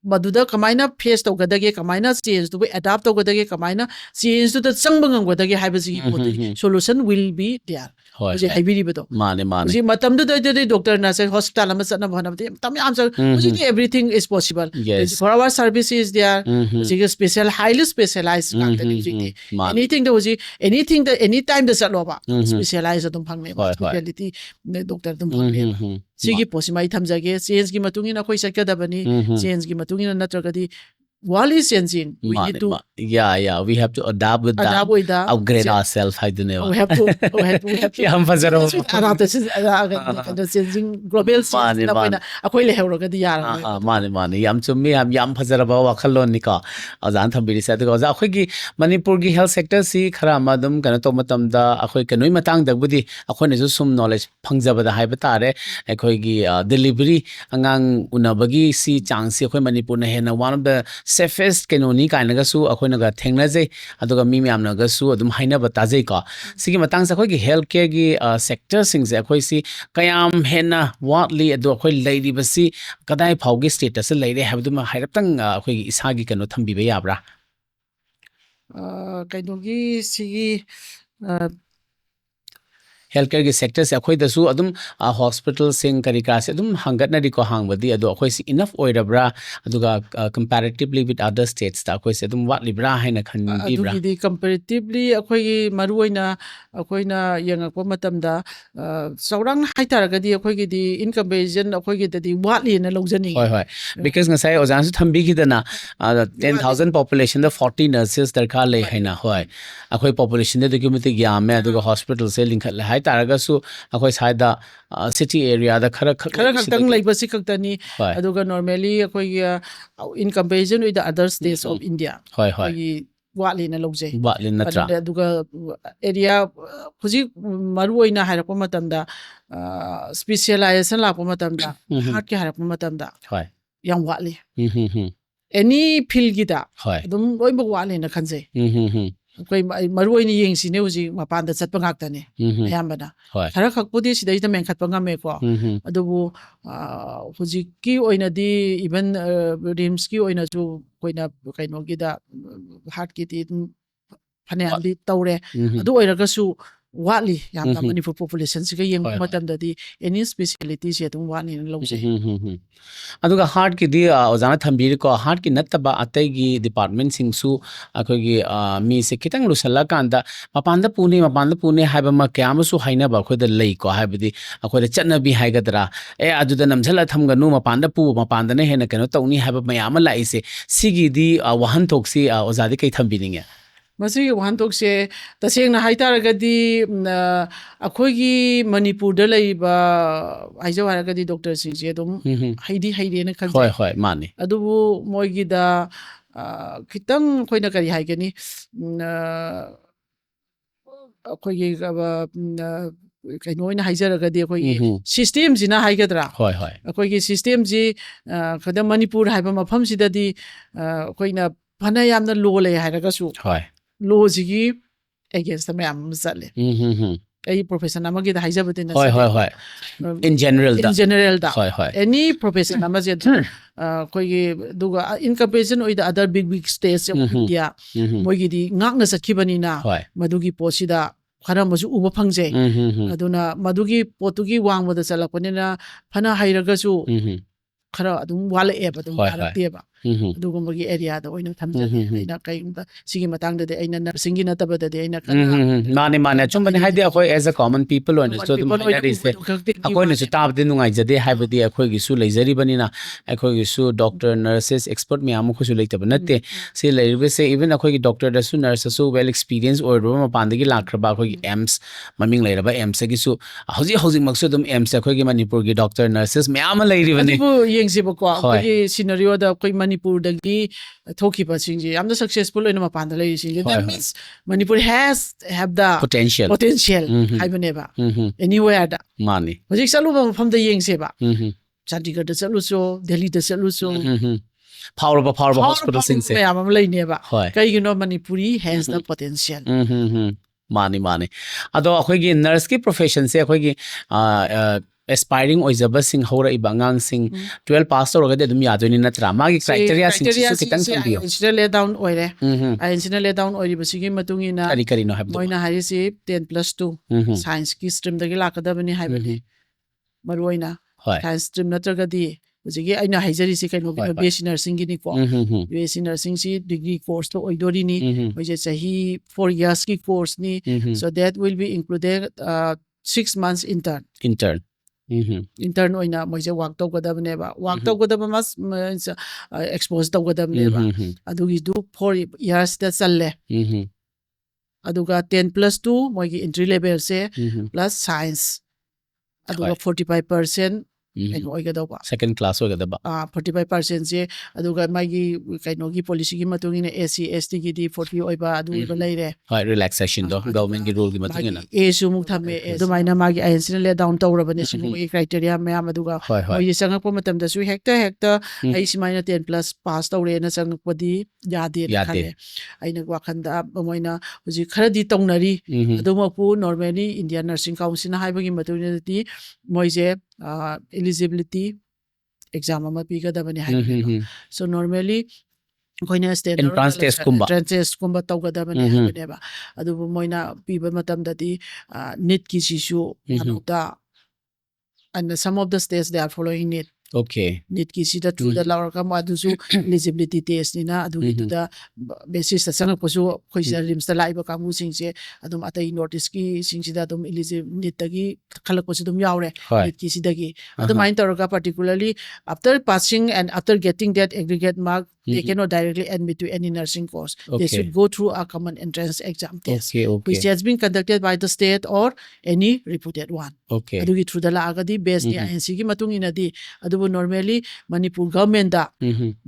मधुदा कमाइना फेस तौगदगे कमाइना चेंज दुबे अडाप्ट तौगदगे कमाइना चेंज दु संग गंगदगे हाइबसि सोल्यूशन विल बी देयर जे हाइबिरि बतो माने जी मतम दु डॉक्टर ना से हॉस्पिटल में सना भनबते तम आंसर जी everything is possible for our service is there जी स्पेशल हाईली स्पेशलाइज्ड एनीथिंग द जी एनीथिंग द एनी टाइम द सलोबा स्पेशलाइज्ड तुम फंगने स्पेशलिटी डॉक्टर तुम फंगने सिगी पॉसिमाई थमजागे चेंज की मतुंगिना कोई सकदबनी चेंज की मतुंगिना नत्रगदी world is changing. We need to we have to adapt with that. Upgrade ourselves. I don't know. We have to. हम फजरो. adapt to changing global scene. ना कोई ना अकोई ले हेरो कदी यार. माने याम चुम्मी याम फजरो बाव अखलोन निका. अजान थम बिरी से तो अजा अकोई की मणिपुर की health sector सी खरा मादम कन तो मतम दा अकोई कनुई मतंग दग बुदी अकोई ने जो सुम knowledge फंगजब दा हाई बता रहे अकोई की delivery अंगांग उनबगी सी चांग सी अकोई मणिपुर ने है ना one of the safest kenoni kainagasu akoinaga thengnajai aduga mi myamnagasu adum hainaba tajai ka sigi matang sa khoi gi health care gi sector sing se akhoi si kayam hena whatly adu akhoi leiri basi kadai phaugi status leire habduma hairaptang akhoi gi isagi kano thambi ba yabra kainogi sigi healthcare के sector से अखोई दसु अदुम hospital सिंग करिका से अदुम हंगत नदी को Hong बदी अदु अखोई से enough ओइरब्रा अदुगा comparatively with other states ता अखोई से अदुम वाट लिब्रा है न खन बिब्रा अदुगी दी comparatively अखोई की मरुइना अखोइना यंगको मतमदा सौरंग हाइतारगदी अखोई की दी in comparison अखोई की दी वाट लिन लौजनी होय because ngasai ओजान से थंबी की दना 10,000 population द 40 nurses दरकार ले हैना होय अखोई population दे दुकी याम में अदुगा hospital से लिंक है तारगसु अखोई साइदा सिटी एरिया दा खरा खतंग लाइबसी खतनी अदुगा नॉर्मली अखोई in comparison with the other states of India होय वाली ना लोजे वाली नत्रा अदुगा एरिया खुजी मरु ओइना हारपो मतमदा स्पेशलाइजेशन लापो मतमदा हार्ट के हारपो मतमदा होय yang watli any field gida adum loi bak watli na khanjai koi maroi ni yeng sine uji mapan da chatpa ngak tane ayambana khara khakpudi sidai da men khatpa ngame ko adubu huji ki oina di even rims ki oina ju koina kaino gida heart ki ti phane andi tawre adu oira ga su ꯋꯥꯠꯂꯤ ꯌꯥꯝꯅ ꯃꯅꯤꯄꯨꯔ ꯄꯣꯄꯨꯂꯦꯁꯟꯁꯤꯒ ꯌꯦꯡꯕ ꯃꯇꯝꯗꯗꯤ ꯑꯦꯅꯤ ꯁ꯭ꯄꯦꯁꯤꯌꯦꯂꯤꯇꯤꯁꯦ ꯑꯗꯨꯝ ꯋꯥꯠꯂꯤꯅ ꯂꯧꯖꯩ ꯑꯗꯨꯒ ꯍꯥꯔꯠꯀꯤꯗꯤ ꯑꯣꯖꯥꯅ ꯊꯝꯕꯤꯔꯤꯀꯣ ꯍꯥꯔꯠꯀꯤ ꯅꯠꯇꯕ ꯑꯇꯩꯒꯤ ꯗꯤꯄꯥꯔꯠꯃꯦꯟꯠꯁꯤꯡꯁꯨ ꯑꯩꯈꯣꯏꯒꯤ ꯃꯤꯁꯦ ꯈꯤꯇꯪ ꯂꯨꯁꯜꯂꯀꯥꯟꯗ ꯃꯄꯥꯟꯗ ꯄꯨꯅꯤ ꯍꯥꯏꯕ ꯑꯃ ꯀꯌꯥ ꯑꯃꯁꯨ ꯍꯥꯏꯅꯕ ꯑꯩꯈꯣꯏꯗ ꯂꯩꯀꯣ ꯍꯥꯏꯕꯗꯤ ꯑꯩꯈꯣꯏꯗ ꯆꯠꯅꯕꯤ ꯍꯥꯏꯒꯗ꯭ꯔꯥ ꯑꯗꯨꯗ ꯅꯝझꯜꯂ ꯊꯝꯒꯅꯨ ꯃꯄꯥꯟꯗ ꯄꯨ ꯃꯄꯥꯟꯗꯅ ꯍꯦꯟꯅ ꯀꯩꯅꯣ ꯇꯧꯅꯤ ꯍꯥꯏꯕ ꯃꯌꯥꯝ ꯑꯃ ꯂꯥꯛꯏꯁꯦ ꯁꯤꯒꯤꯗꯤ ꯋꯥꯍꯟꯊꯣꯛꯁꯤ ꯑꯣꯖꯥꯗꯤ ꯀꯩ ꯊꯝꯕꯤꯅꯤꯡꯉꯦ ꯃꯁꯤꯒꯤ ꯋꯥꯍꯟꯊꯣꯛꯁꯦ ꯇꯁꯦꯡꯅ ꯍꯥꯏꯇꯥꯔꯒꯗꯤ ꯑꯩꯈꯣꯏꯒꯤ ꯃꯅꯤꯄꯨꯔꯗ ꯂꯩꯔꯤꯕ ꯍꯥꯏꯖꯧ ꯍꯥꯏꯔꯒꯗꯤ ꯗꯣꯛꯇꯔꯁꯤꯡꯁꯦ ꯑꯗꯨꯝ ꯍꯩꯔꯦꯅ ꯍꯣꯏ ꯈꯟꯖꯩ ꯍꯣꯏ ꯃꯥꯅꯤ ꯑꯗꯨꯕꯨ ꯃꯣꯏꯒꯤꯗ ꯈꯤꯇꯪ ꯑꯩꯈꯣꯏꯅ ꯀꯔꯤ ꯍꯥꯏꯒꯅꯤ ꯑꯩꯈꯣꯏꯒꯤ ꯀꯩꯅꯣ ꯑꯣꯏꯅ ꯍꯥꯏꯖꯔꯒꯗꯤ ꯑꯩꯈꯣꯏꯒꯤ ꯁꯤꯁꯇꯦꯝꯁꯤꯅ ꯍꯥꯏꯒꯗ꯭ꯔꯥ ꯍꯣꯏ ꯍꯣꯏ ꯑꯩꯈꯣꯏꯒꯤ ꯁꯤꯁꯇꯦꯝꯁꯤ ꯈꯤꯇꯪ ꯃꯅꯤꯄꯨꯔ ꯍꯥꯏꯕ ꯃꯐꯝꯁꯤꯗꯗꯤ ꯑꯩꯈꯣꯏꯅ ꯐꯅ ꯌꯥꯝꯅ ꯂꯣ ꯂꯩ ꯍꯥꯏꯔꯒꯁꯨ ꯍꯣꯏ ꯂꯣꯁꯤꯒꯤ ꯑꯦꯒꯦꯟꯁꯇ ꯃꯌꯥꯝ ꯑꯃ ꯆꯠꯂꯦ ꯑꯩ ꯄ꯭ꯔꯣꯐꯦꯁꯟ ꯑꯃꯒꯤꯗ ꯍꯥꯏꯖꯕꯗꯤ ꯍꯣꯏ ꯍꯣꯏ ꯍꯣꯏ ꯏꯟ ꯖꯦꯅꯔꯦꯜꯗ ꯏꯟ ꯖꯦꯅꯔꯦꯜꯗ ꯍꯣꯏ ꯍꯣꯏ ꯑꯦꯅꯤ ꯄ꯭ꯔꯣꯐꯦꯁꯟ ꯑꯃꯁꯦ ꯑꯩꯈꯣꯏꯒꯤ ꯑꯗꯨꯒ ꯏꯟ ꯀꯝꯄꯦꯔꯤꯖꯟ ꯑꯣꯏꯗ ꯑꯗꯔ ꯕꯤగ్ ꯁ꯭ꯇꯦꯠꯁ ꯑꯣꯐ ꯏꯟꯗꯤꯌꯥ ꯃꯣꯏꯒꯤꯗꯤ ꯉꯥꯛꯅ ꯆꯠꯈꯤꯕꯅꯤꯅ ꯍꯣꯏ ꯃꯗꯨꯒꯤ ꯄꯣꯠꯁꯤꯗ ꯈꯔ ꯑꯃꯁꯨ ꯎꯕ ꯐꯪꯖꯩ ꯑꯗꯨꯅ ꯃꯗꯨꯒꯤ ꯄꯣꯠꯇꯨꯒꯤ ꯋꯥꯡꯃꯗ ꯆꯠꯂꯛꯄꯅꯤꯅ ꯐꯅ ꯍꯩꯔꯒꯁꯨ ꯈꯔ ꯑꯗꯨꯝ ꯋꯥꯠꯂꯛꯑꯦꯕ ꯑꯗꯨꯝ ꯌꯥꯔꯛꯇꯦꯕ ꯑꯗꯨꯒꯨꯝꯕꯒꯤ ꯑꯦꯔꯤꯌꯥꯗ ꯑꯣꯏꯅ ꯊꯝꯖꯒꯦ ꯑꯩꯅ ꯀꯩꯒꯨꯝꯕ ꯁꯤꯒꯤ ꯃꯇꯥꯡꯗꯗꯤ ꯑꯩꯅ ꯅꯔꯁꯤꯡꯒꯤ ꯅꯠꯇꯕꯗꯗꯤ ꯑꯩꯅ ꯃꯥꯅꯦ ꯃꯥꯅꯦ ꯑꯆꯨꯝꯕꯅꯤ ꯍꯥꯏꯗꯤ ꯑꯩꯈꯣꯏ ꯑꯦज ꯑ ꯀꯣꯃꯟ ꯄꯤꯄꯜ ꯑꯣꯏꯅꯁꯨ ꯑꯗꯨꯝ ꯍꯥꯏꯅꯔꯤꯁꯦ ꯑꯩꯈꯣꯏꯅꯁꯨ ꯇꯥꯕꯗꯤ ꯅꯨꯡꯉꯥꯏꯖꯗꯦ ꯍꯥꯏꯕꯗꯤ ꯑꯩꯈꯣꯏꯒꯤꯁꯨ ꯂꯩꯖꯔꯤꯕꯅꯤنا ꯑꯩꯈꯣꯏꯒꯤꯁꯨ ꯗꯣꯛꯇꯔ ꯅꯔꯁꯦꯁ ꯑꯦꯛꯁꯄꯔꯠ ꯃꯌꯥꯝ ꯑꯃꯈꯣꯏꯁꯨ ꯂꯩꯇꯕ ꯅꯠꯇꯦ ꯁꯤ ꯂꯩꯔꯤꯕꯁꯦ ꯏꯚꯟ ꯑꯩꯈꯣꯏꯒꯤ ꯗꯣꯛꯇꯔꯗꯁꯨ ꯅꯔꯁꯇꯁꯨ ꯋꯦꯜ ꯑꯦꯛꯁꯄꯤꯔꯤꯌꯦꯟꯁ ꯑꯣꯏꯔꯕ ꯃꯄꯥꯟꯗꯒꯤ ꯂꯥꯛꯈ꯭ꯔꯕ ꯑꯩꯈꯣꯏꯒꯤ ꯑꯦꯝꯁ ꯃꯃꯤꯡ ꯂꯩꯔꯕ ꯑꯦꯝꯁꯇꯒꯤꯁꯨ ꯍꯧꯖꯤꯛꯃꯛꯁꯨ ꯑꯗꯨꯝ ꯑꯦꯝꯁꯇ ꯑꯩꯈꯣꯏꯒꯤ ꯃꯅꯤꯄꯨꯔꯒꯤ ꯗꯣꯛꯇꯔ ꯅꯔꯁꯦꯁ ꯃꯌꯥꯝ ꯑꯃ ꯂꯩꯔꯤꯕꯅꯤ ꯑꯗꯨꯕꯨ ꯌꯦꯡꯁꯤꯕꯀꯣ ꯑꯩꯈꯣꯏꯒꯤ ꯁꯤꯅꯔꯤꯑꯣꯗ ꯑꯩꯈꯣꯏ ꯃꯅꯤꯄꯨꯔꯗꯒꯤ ꯊꯣꯛꯈꯤꯕꯁꯤꯡꯁꯦ ꯌꯥꯝꯅ ꯁꯛꯁꯦꯁꯐꯨꯜ ꯑꯣꯏꯅ ꯃꯄꯥꯟꯗ ꯂꯩꯔꯤꯁꯤꯡꯁꯦ ꯗꯦꯠ ꯃꯤꯟꯁ ꯃꯅꯤꯄꯨꯔ ꯍꯦꯞ ꯗ ꯄꯣꯇꯦꯟꯁꯤꯌꯦꯜ ꯍꯥꯏꯕꯅꯦꯕ ꯑꯦꯅꯤꯋꯦꯌꯔꯗ ꯃꯥꯅꯤ ꯍꯧꯖꯤꯛ ꯆꯠꯂꯨꯕ ꯃꯐꯝꯗ ꯌꯦꯡꯁꯦꯕ ꯆꯥꯟꯗꯤꯒꯔꯗ ꯆꯠꯂꯨꯁꯨ ꯗꯦꯜꯂꯤꯗ ꯆꯠꯂꯨꯁꯨ ꯐꯥꯎꯔꯕ ꯍꯣꯁꯄꯤꯇꯥꯜꯁꯤꯡꯁꯦ ꯃꯌꯥꯝ ꯑꯃ ꯂꯩꯅꯦꯕ ꯍꯣꯏ ꯀꯩꯒꯤꯅꯣ ꯃꯅꯤꯄꯨꯔꯤ ꯍꯦꯁ ꯗ ꯄꯣꯇꯦꯟꯁꯤꯌꯦꯜ ꯃꯥꯅꯤ ꯃꯥꯅꯤ ꯑꯗꯣ ꯑꯩꯈꯣꯏꯒꯤ ꯅꯔꯁꯀꯤ ꯄ꯭ꯔꯣꯐꯦꯁꯟꯁꯦ ꯑꯩꯈꯣꯏꯒꯤ ꯑꯦꯁꯄꯥꯏꯔꯤꯡ ꯑꯣꯏꯖꯕꯁꯤꯡ ꯍꯧꯔꯛꯏꯕ ꯑꯉꯥꯡꯁꯤꯡ 12 ꯄꯥꯁ ꯇꯧꯔꯒꯗꯤ ꯑꯗꯨꯝ ꯌꯥꯗꯣꯏꯅꯤ ꯅꯠꯇ꯭ꯔꯥ ꯃꯥꯒꯤ ꯀ꯭ꯔꯥꯏꯇꯦꯔꯤꯌꯥꯁꯤꯡꯁꯤꯁꯨ ꯈꯤꯇꯪ ꯊꯝꯕꯤꯌꯣ ꯑꯥꯏꯑꯦꯟꯁꯤꯗ ꯂꯦ ꯗꯥꯎꯟ ꯑꯣꯏꯔꯦ ꯑꯥꯏꯑꯦꯟꯁꯤꯅ ꯂꯦ ꯗꯥꯎꯟ ꯑꯣꯏꯔꯤꯕꯁꯤꯒꯤ ꯃꯇꯨꯡ ꯏꯟꯅ ꯀꯔꯤꯅꯣ ꯍꯥꯏꯕꯗꯣ ꯃꯣꯏꯅ ꯍꯥꯏꯔꯤꯁꯤ 10+2 ꯁꯥꯏꯟꯁꯀꯤ ꯁ꯭ꯇ꯭ꯔꯤꯝꯗꯒꯤ ꯂꯥꯛꯀꯗꯕꯅꯤ ꯍꯥꯏꯕꯅꯤ ꯃꯔꯨ ꯑꯣꯏꯅ ꯁꯥꯏꯟꯁ ꯁ꯭ꯇ꯭ꯔꯤꯝ ꯅꯠꯇ꯭ꯔꯒꯗꯤ ꯍꯧꯖꯤꯛꯀꯤ ꯑꯩꯅ ꯍꯥꯏꯖꯔꯤꯁꯤ ꯀꯩꯅꯣꯒꯤꯅꯣ B S C ꯅꯔꯁꯤꯡꯒꯤꯅꯤꯀꯣ B S C ꯅꯔꯁꯤꯡꯁꯤ degree ꯀꯣꯔꯁꯇ ꯑꯣꯏꯗꯣꯔꯤꯅꯤ ꯃꯣꯏꯁꯦ ꯆꯍꯤ 4 yearsꯀꯤ ꯀꯣꯔꯁꯅꯤ so that will be included 6 months intern ꯑꯣꯏꯅ ꯃꯣꯏꯁꯦ ꯋꯥꯛ ꯇꯧꯒꯗꯕꯅꯦꯕ ꯋꯥꯛ ꯇꯧꯒꯗꯕ ꯑꯦꯛꯁꯄꯣꯖ ꯇꯧꯒꯗꯕꯅꯦꯕ ꯑꯗꯨꯒꯤꯗꯨ 4 yearsꯗ ꯆꯜꯂꯦ ꯑꯗꯨꯒ 10+2 ꯃꯣꯏꯒꯤ ꯑꯦꯟꯇ꯭ꯔꯤ ꯂꯦꯚꯦꯜꯁꯦ +, ꯁꯥꯏꯟꯁ ꯑꯗꯨꯒ 45% ꯀꯩꯅꯣ ꯑꯣꯏꯒꯗꯧꯕ ꯁꯦꯀꯦꯟ ꯀ꯭ꯂꯥꯁ ꯑꯣꯏꯒꯗꯕ 45%ꯁꯦ ꯑꯗꯨꯒ ꯃꯥꯒꯤ ꯀꯩꯅꯣꯒꯤ ꯄꯣꯂꯤꯁꯤꯒꯤ ꯃꯇꯨꯡ ꯏꯟꯅ SC STꯒꯤꯗꯤ 40 ꯑꯣꯏꯕ ꯑꯗꯨꯒ ꯂꯩꯔꯦ ꯍꯣꯏ ꯔꯤꯂꯦꯛꯁꯦꯁꯟꯗꯣ ꯒꯚꯔꯟꯃꯦꯟꯠꯒꯤ ꯔꯨꯜꯒꯤ ꯃꯇꯨꯡ ꯏꯟꯅ ꯑꯦꯁꯨ ꯑꯃꯨꯛ ꯊꯝꯃꯦ ꯑꯗꯨꯃꯥꯏꯅ ꯃꯥꯒꯤ ꯑꯥꯏꯑꯦꯟꯁꯤꯅ ꯂꯦ ꯗꯥꯎꯟ ꯇꯧꯔꯕꯅꯦ ꯁꯤꯒꯨꯝꯕꯒꯤ ꯀ꯭ꯔꯥꯏꯇꯦꯔꯤꯌꯥ ꯃꯌꯥꯝ ꯑꯗꯨꯒ ꯃꯣꯏꯁꯦ ꯆꯪꯉꯛꯄ ꯃꯇꯝꯗꯁꯨ ꯍꯦꯛꯇ ꯑꯩ ꯁꯨꯃꯥꯏꯅ 10+ ꯄꯥꯁ ꯇꯧꯔꯦꯅ ꯆꯪꯉꯛꯄꯗꯤ ꯌꯥꯗꯦꯅ ꯈꯜꯂꯦ ꯑꯩꯅ ꯋꯥꯈꯟꯗ ꯃꯣꯏꯅ ꯍꯧꯖꯤꯛ ꯈꯔꯗꯤ ꯇꯧꯅꯔꯤ ꯑꯗꯨꯃꯛꯄꯨ ꯅꯣꯔꯃꯦꯂꯤ ꯏꯟꯗꯤꯌꯥꯟ ꯅꯔꯁꯤꯡ ꯀꯥꯎꯟꯁꯤꯜꯅ ꯍꯥꯏꯕꯒꯤ ꯃꯇꯨꯡ ꯏꯟꯅꯗꯤ ꯃꯣꯏꯁꯦ eligibility exam ꯑꯃ ꯄꯤꯒꯗꯕꯅꯤ ꯍꯥꯏꯕꯅꯦꯕ ꯁꯣ ꯅꯣꯔꯃꯦꯂꯤ ꯑꯩꯈꯣꯏꯅ Entrance test ꯀꯨꯝꯕ. ꯇꯦꯁꯀꯨꯝꯕ ꯇꯧꯒꯗꯕꯅꯤ ꯍꯥꯏꯕꯅꯦꯕ ꯑꯗꯨꯕꯨ ꯃꯣꯏꯅ ꯄꯤꯕ ꯃꯇꯝꯗꯗꯤ ꯅꯤꯠꯀꯤꯁꯤꯁꯨ one of the and some of the states they are following NEET Okay. ꯅꯤꯠꯀꯤꯁꯤꯗ ꯊ꯭ꯔꯨꯗ ꯂꯧꯔꯒ ꯃꯗꯨꯁꯨ ꯏꯂꯤꯖꯤꯕꯤꯂꯤꯇꯤ ꯇꯦꯁꯅꯤꯅ ꯑꯗꯨꯒꯤꯗꯨꯗ ꯕꯦꯁꯤꯁꯇ ꯆꯪꯉꯛꯄꯁꯨ ꯑꯩꯈꯣꯏ ꯁꯤꯗ ꯔꯤꯝꯁꯇ ꯂꯥꯛꯏꯕ ꯀꯥꯡꯕꯨꯁꯤꯡꯁꯦ ꯑꯗꯨꯝ ꯑꯇꯩ ꯅꯣꯔꯠ ꯏꯁꯀꯤ ꯁꯤꯡꯁꯤꯗ ꯑꯗꯨꯝ ꯅꯤꯠꯇꯒꯤ ꯈꯜꯂꯛꯄꯁꯨ ꯑꯗꯨꯝ ꯌꯥꯎꯔꯦ ꯅꯤꯠꯀꯤꯁꯤꯗꯒꯤ ꯑꯗꯨꯃꯥꯏꯅ ꯇꯧꯔꯒ particularly after passing and after getting that aggregate mark they cannot directly admit to any nursing course they should go through a common entrance exam test which has been conducted by the state or any reputed one ꯑꯗꯨꯒꯤ ꯊ꯭ꯔꯨꯗ ꯂꯥꯛꯑꯒꯗꯤ ꯕꯦꯁꯅꯤ ꯑꯥꯏꯑꯦꯟꯁꯤꯒꯤ ꯃꯇꯨꯡ ꯏꯟꯅꯗꯤ ꯑꯗꯨꯕꯨ normally Manipur ꯒꯚꯔꯟꯃꯦꯟꯠꯗ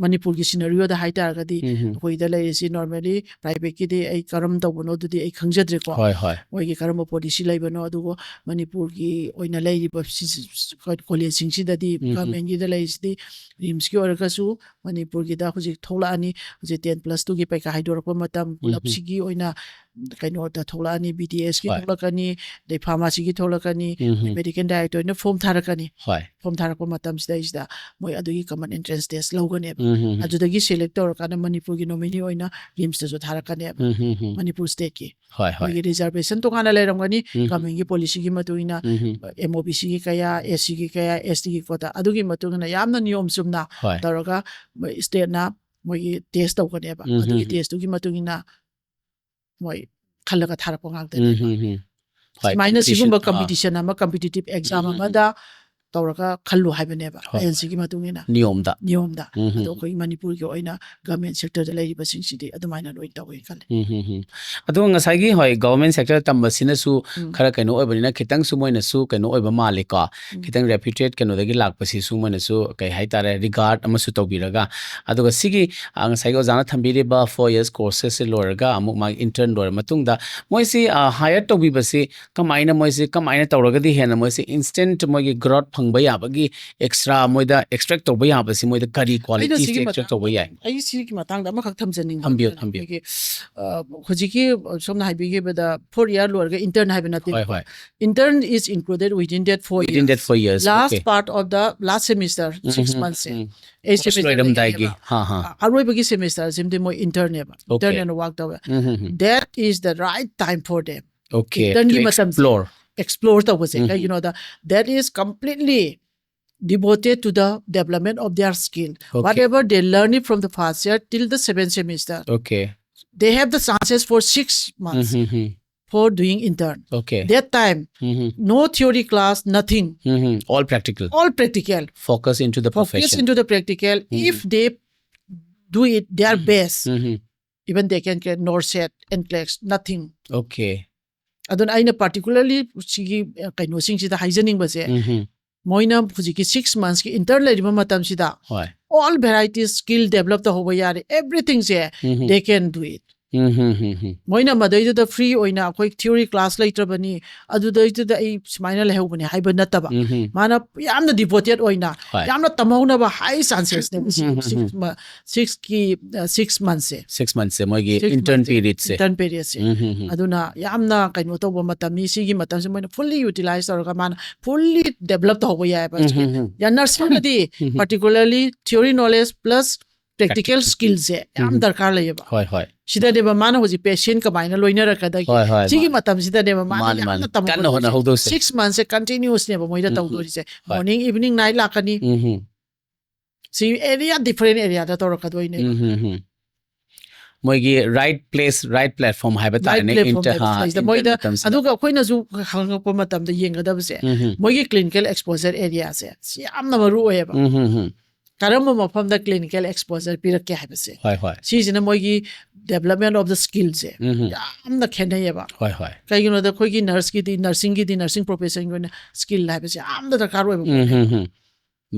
ꯃꯅꯤꯄꯨꯔꯒꯤ ꯁꯤꯅꯔꯤꯑꯣꯗ ꯍꯥꯏꯇꯥꯔꯒꯗꯤ ꯑꯩꯈꯣꯏꯗ ꯂꯩꯔꯤꯁꯤ normally ꯄ꯭ꯔꯥꯏꯚꯦꯠꯀꯤꯗꯤ ꯑꯩ ꯀꯔꯝ ꯇꯧꯕꯅꯣ ꯑꯗꯨꯗꯤ ꯑꯩ ꯈꯪꯖꯗ꯭ꯔꯦꯀꯣ ꯃꯣꯏꯒꯤ ꯀꯔꯝꯕ ꯄꯣꯂꯤꯁꯤ ꯂꯩꯕꯅꯣ ꯑꯗꯨꯕꯨ ꯃꯅꯤꯄꯨꯔꯒꯤ ꯑꯣꯏꯅ ꯂꯩꯔꯤꯕ ꯀꯣꯂꯦꯖꯁꯤꯡꯁꯤꯗꯗꯤ ꯒꯚꯔꯟꯃꯦꯟꯠꯒꯤꯗ ꯂꯩꯔꯤꯁꯤꯗꯤ ꯔꯤꯝꯁꯀꯤ ꯑꯣꯏꯔꯒꯁꯨ ꯃꯅꯤꯄꯨꯔꯒꯤꯗ ꯍꯧꯖꯤꯛ ꯊꯣꯛꯂꯛꯑꯅꯤ ꯍꯧꯖꯤꯛ 10+2ꯒꯤ ꯄꯩꯈꯥ ꯍꯥꯏꯗꯣꯔꯛꯄ ꯃꯇꯝ ꯄꯨꯂꯞꯁꯤꯒꯤ ꯑꯣꯏꯅ ꯀꯩꯅꯣꯗ ꯊꯣꯛꯂꯛꯑꯅꯤ BDSꯀꯤ ꯊꯣꯛꯂꯛꯀꯅꯤ ꯑꯗꯩ ꯐꯥꯔꯃꯥꯁꯤꯒꯤ ꯊꯣꯛꯂꯛꯀꯅꯤ ꯃꯦꯗꯤꯀꯦꯜ ꯗꯥꯏꯔꯦꯛꯇꯔꯅ ꯐꯣꯔꯝ ꯊꯥꯔꯛꯀꯅꯤ ꯐꯣꯝ ꯊꯥꯔꯛꯄ ꯃꯇꯝꯁꯤꯗꯩꯁꯤꯗ ꯃꯣꯏ ꯑꯗꯨꯒꯤ ꯀꯃꯟ ꯑꯦꯟꯇ꯭ꯔꯦꯟꯁ ꯇꯦꯁ ꯂꯧꯒꯅꯦꯕ ꯑꯗꯨꯗꯒꯤ ꯁꯦꯂꯦꯛ ꯇꯧꯔꯀꯥꯟꯗ ꯃꯅꯤꯄꯨꯔꯒꯤ ꯅꯣꯃꯤꯅꯤ ꯑꯣꯏꯅ ꯔꯤꯝꯁꯇꯁꯨ ꯊꯥꯔꯛꯀꯅꯦꯕ ꯃꯅꯤꯄꯨꯔ ꯁ꯭ꯇꯦꯠꯀꯤ ꯍꯣꯏ ꯍꯣꯏ ꯃꯣꯏꯒꯤ ꯔꯤꯖꯔቬꯁꯟ ꯇꯣꯉꯥꯟꯅ ꯂꯩꯔꯝꯒꯅꯤ ꯒꯚꯔꯟꯃꯦꯟꯠꯒꯤ ꯄꯣꯂꯤꯁꯤꯒꯤ ꯃꯇꯨꯡ ꯏꯟꯅ MOBCꯒꯤ ꯀꯌꯥ SCꯒꯤ ꯀꯌꯥ STꯒꯤ ꯀꯣꯇꯥ ꯑꯗꯨꯒꯤ ꯃꯇꯨꯡ ꯏꯟꯅ ꯌꯥꯝꯅ ꯅꯤꯌꯣꯝ ꯆꯨꯝꯅ ꯍꯣꯏ ꯇꯧꯔꯒ ꯁ꯭ꯇꯦꯠꯅ ꯃꯣꯏꯒꯤ ꯇꯦꯁ ꯇꯧꯒꯅꯦꯕ ꯑꯗꯨꯒꯤ ꯇꯦꯁꯇꯨꯒꯤ ꯃꯇꯨꯡ ꯏꯟꯅ ꯃꯣꯏ ꯈꯜꯂꯒ ꯊꯥꯔꯛꯄ ꯉꯥꯛꯇꯅꯦꯕ ꯁꯨꯃꯥꯏꯅ ꯁꯤꯒꯨꯝꯕ ꯀꯝꯄꯤꯇꯤꯁꯟ ꯑꯃ ꯀꯝꯄꯤꯇꯤꯇꯤꯚ ꯑꯦꯛꯖꯥꯝ ꯑꯃꯗ ꯇꯧꯔꯒ ꯈꯜꯂꯨ ꯍꯥꯏꯕꯅꯦꯕ INCꯒꯤ ꯃꯇꯨꯡ ꯏꯟꯅ ꯅꯤꯌꯣꯝꯗ ꯑꯗꯣ ꯑꯩꯈꯣꯏ ꯃꯅꯤꯄꯨꯔꯒꯤ ꯑꯣꯏꯅ ꯒꯚꯔꯟꯃꯦꯟꯠ ꯁꯦꯛꯇꯔꯗ ꯂꯩꯔꯤꯕꯁꯤꯡꯁꯤꯗꯤ ꯑꯗꯨꯃꯥꯏꯅ ꯂꯣꯏ ꯇꯧꯋꯦ ꯈꯜꯂꯦ ꯑꯗꯨꯒ ꯉꯁꯥꯏꯒꯤ ꯍꯣꯏ ꯒꯚꯔꯟꯃꯦꯟꯠ ꯁꯦꯛꯇꯔ ꯇꯝꯕꯁꯤꯅꯁꯨ ꯈꯔ ꯀꯩꯅꯣ ꯑꯣꯏꯕꯅꯤꯅ ꯈꯤꯇꯪꯁꯨ ꯃꯣꯏꯅꯁꯨ ꯀꯩꯅꯣ ꯑꯣꯏꯕ ꯃꯥꯜꯂꯦꯀꯣ ꯈꯤꯇꯪ ꯔꯦꯄ꯭ꯌꯨꯇꯦꯠ ꯀꯩꯅꯣꯗꯒꯤ ꯂꯥꯛꯄꯁꯤꯁꯨ ꯃꯣꯏꯅꯁꯨ ꯀꯩ ꯍꯥꯏꯇꯥꯔꯦ ꯔꯤꯒꯥꯔꯠ ꯑꯃꯁꯨ ꯇꯧꯕꯤꯔꯒ ꯑꯗꯨꯒ ꯁꯤꯒꯤꯉꯁꯥꯏꯒꯤ ꯑꯣꯖꯥꯅ ꯊꯝꯕꯤꯔꯤꯕ 4 years ꯀꯣꯔꯁꯦꯁꯁꯦ ꯂꯣꯏꯔꯒ ꯑꯃꯨꯛ ꯃꯥꯒꯤ ꯏꯟꯇꯔꯟ ꯂꯣꯏꯔ ꯃꯇꯨꯡꯗ ꯃꯣꯏꯁꯤ ꯍꯥꯌꯔ ꯇꯧꯕꯤꯕꯁꯤ ꯀꯃꯥꯏꯅ ꯇꯧꯔꯒꯗꯤ ꯍꯦꯟꯅ ꯃꯣꯏꯁꯤ ꯏꯟꯁꯇꯦꯟꯠ ꯃꯣꯏꯒꯤ ꯒ꯭ꯔꯣꯊ ꯐꯪꯕ ꯌꯥꯕꯒꯤ ꯑꯦꯛꯁꯇ꯭ꯔꯥ ꯃꯣꯏꯗ ꯑꯦꯛꯁꯇ꯭ꯔꯦꯛ ꯇꯧꯕ ꯌꯥꯕꯁꯤ ꯃꯣꯏꯗ ꯀꯔꯤ ꯀ꯭ꯋꯥꯂꯤꯇꯤꯁꯤ ꯑꯦꯛꯁꯇ꯭ꯔꯦꯛ ꯇꯧꯕ ꯌꯥꯏ ꯑꯩ ꯁꯤꯒꯤ ꯃꯇꯥꯡꯗ ꯑꯃꯈꯛ ꯊꯝꯖꯅꯤꯡꯕ ꯊꯝꯕꯤꯌꯨ ꯑꯩꯈꯣꯏꯒꯤ ꯍꯧꯖꯤꯛꯀꯤ ꯁꯣꯝꯅ ꯍꯥꯏꯕꯤꯈꯤꯕꯗ 4 year ꯂꯣꯏꯔꯒ ꯏꯟꯇꯔꯟ ꯍꯥꯏꯕ ꯅꯠꯇꯦ intern is included within that 4 years within that 4 years last part of the last semester 6 months 8 semester ꯑꯔꯣꯏꯕꯒꯤ semester ꯁꯤꯃꯗꯤ ꯃꯣꯏ intern ꯅꯦꯕ intern ꯑꯅ work ꯇꯧꯋꯦ that is the right time for them internꯒꯤ ꯃꯇꯝꯁꯦ explore tꯧꯕꯁꯦ ꯀꯩꯒꯤꯅꯣꯗ that is completely devoted to the development of their skill whatever they learn it from the first year till the 7th semester they have the chances for 6 months for doing intern that time no theory class nothing all practical focus into the practical if they do it their best even they can get NORCET NCLEX nothing aduna aina particularly sigi kaino singsida haijaningbase moina hujiki 6 months ki intern leriba matam sida all varieties skill develop the hoba yare everything se they can do it moina madai free oina akoi theory class latrabani adudai ai smaina lehubani haiba nataba mana yamna devoted oina yamna tamhauna ba high chances ne 6 months se moigi intern period se aduna yamna kaino toba matami sigi matam se moina fully utilize tawraga mana fully develop to hoba yai ba ya nursing di particularly theory knowledge plus practical skills yam darkar layeba sida deba mana hoji patient kamaina loinaraka sigi matam sida deba mana yamna tamu 6 months se continuous ne ba moida tawdori se morning evening night lakani si area different area da toraka doine moigi right place right platform haiba tane moida aduga koina ju khangakpa matam da yengadabse moigi clinical exposure area se si yamna maru oyeba karamba mafamda clinical exposure pirakke haibase sisina moigi development of the skills yamna khenayeba kaigino da khoigi nurse ki di nursing profession gona skill haibase yamna darkar oyeba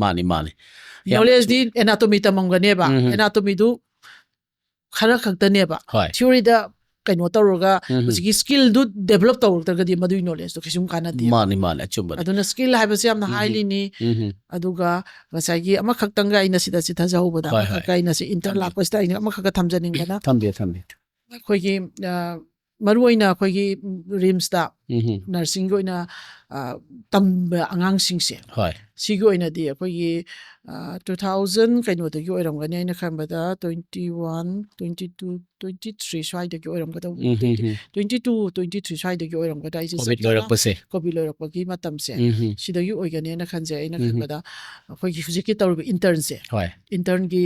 mani knowledge di anatomy tamamganeba anatomy du khara khaktaneba theory da kaino tawroga hujiki skill du develop tawrugtagadi madui knowledge to kisum kanadi mani achumba aduna skill haibase yamna highly ni aduga ngasagi ama khaktanga ina sida sida jawbada ka ina si interlapasta ina ama khaka thamjaningana thambe khoigi maruina khoigi rims da nursing go ina tam angang singse sigi oina di khoigi 2000 kaino da gi oiramgani ina khambada 21 22 23 swai da gi oiramgada 22 23 swai da gi oiramgada ise covid loirakpagi matamse sida gi oigani ina khanje ina khambada khoigi hujiki tawru intern se intern gi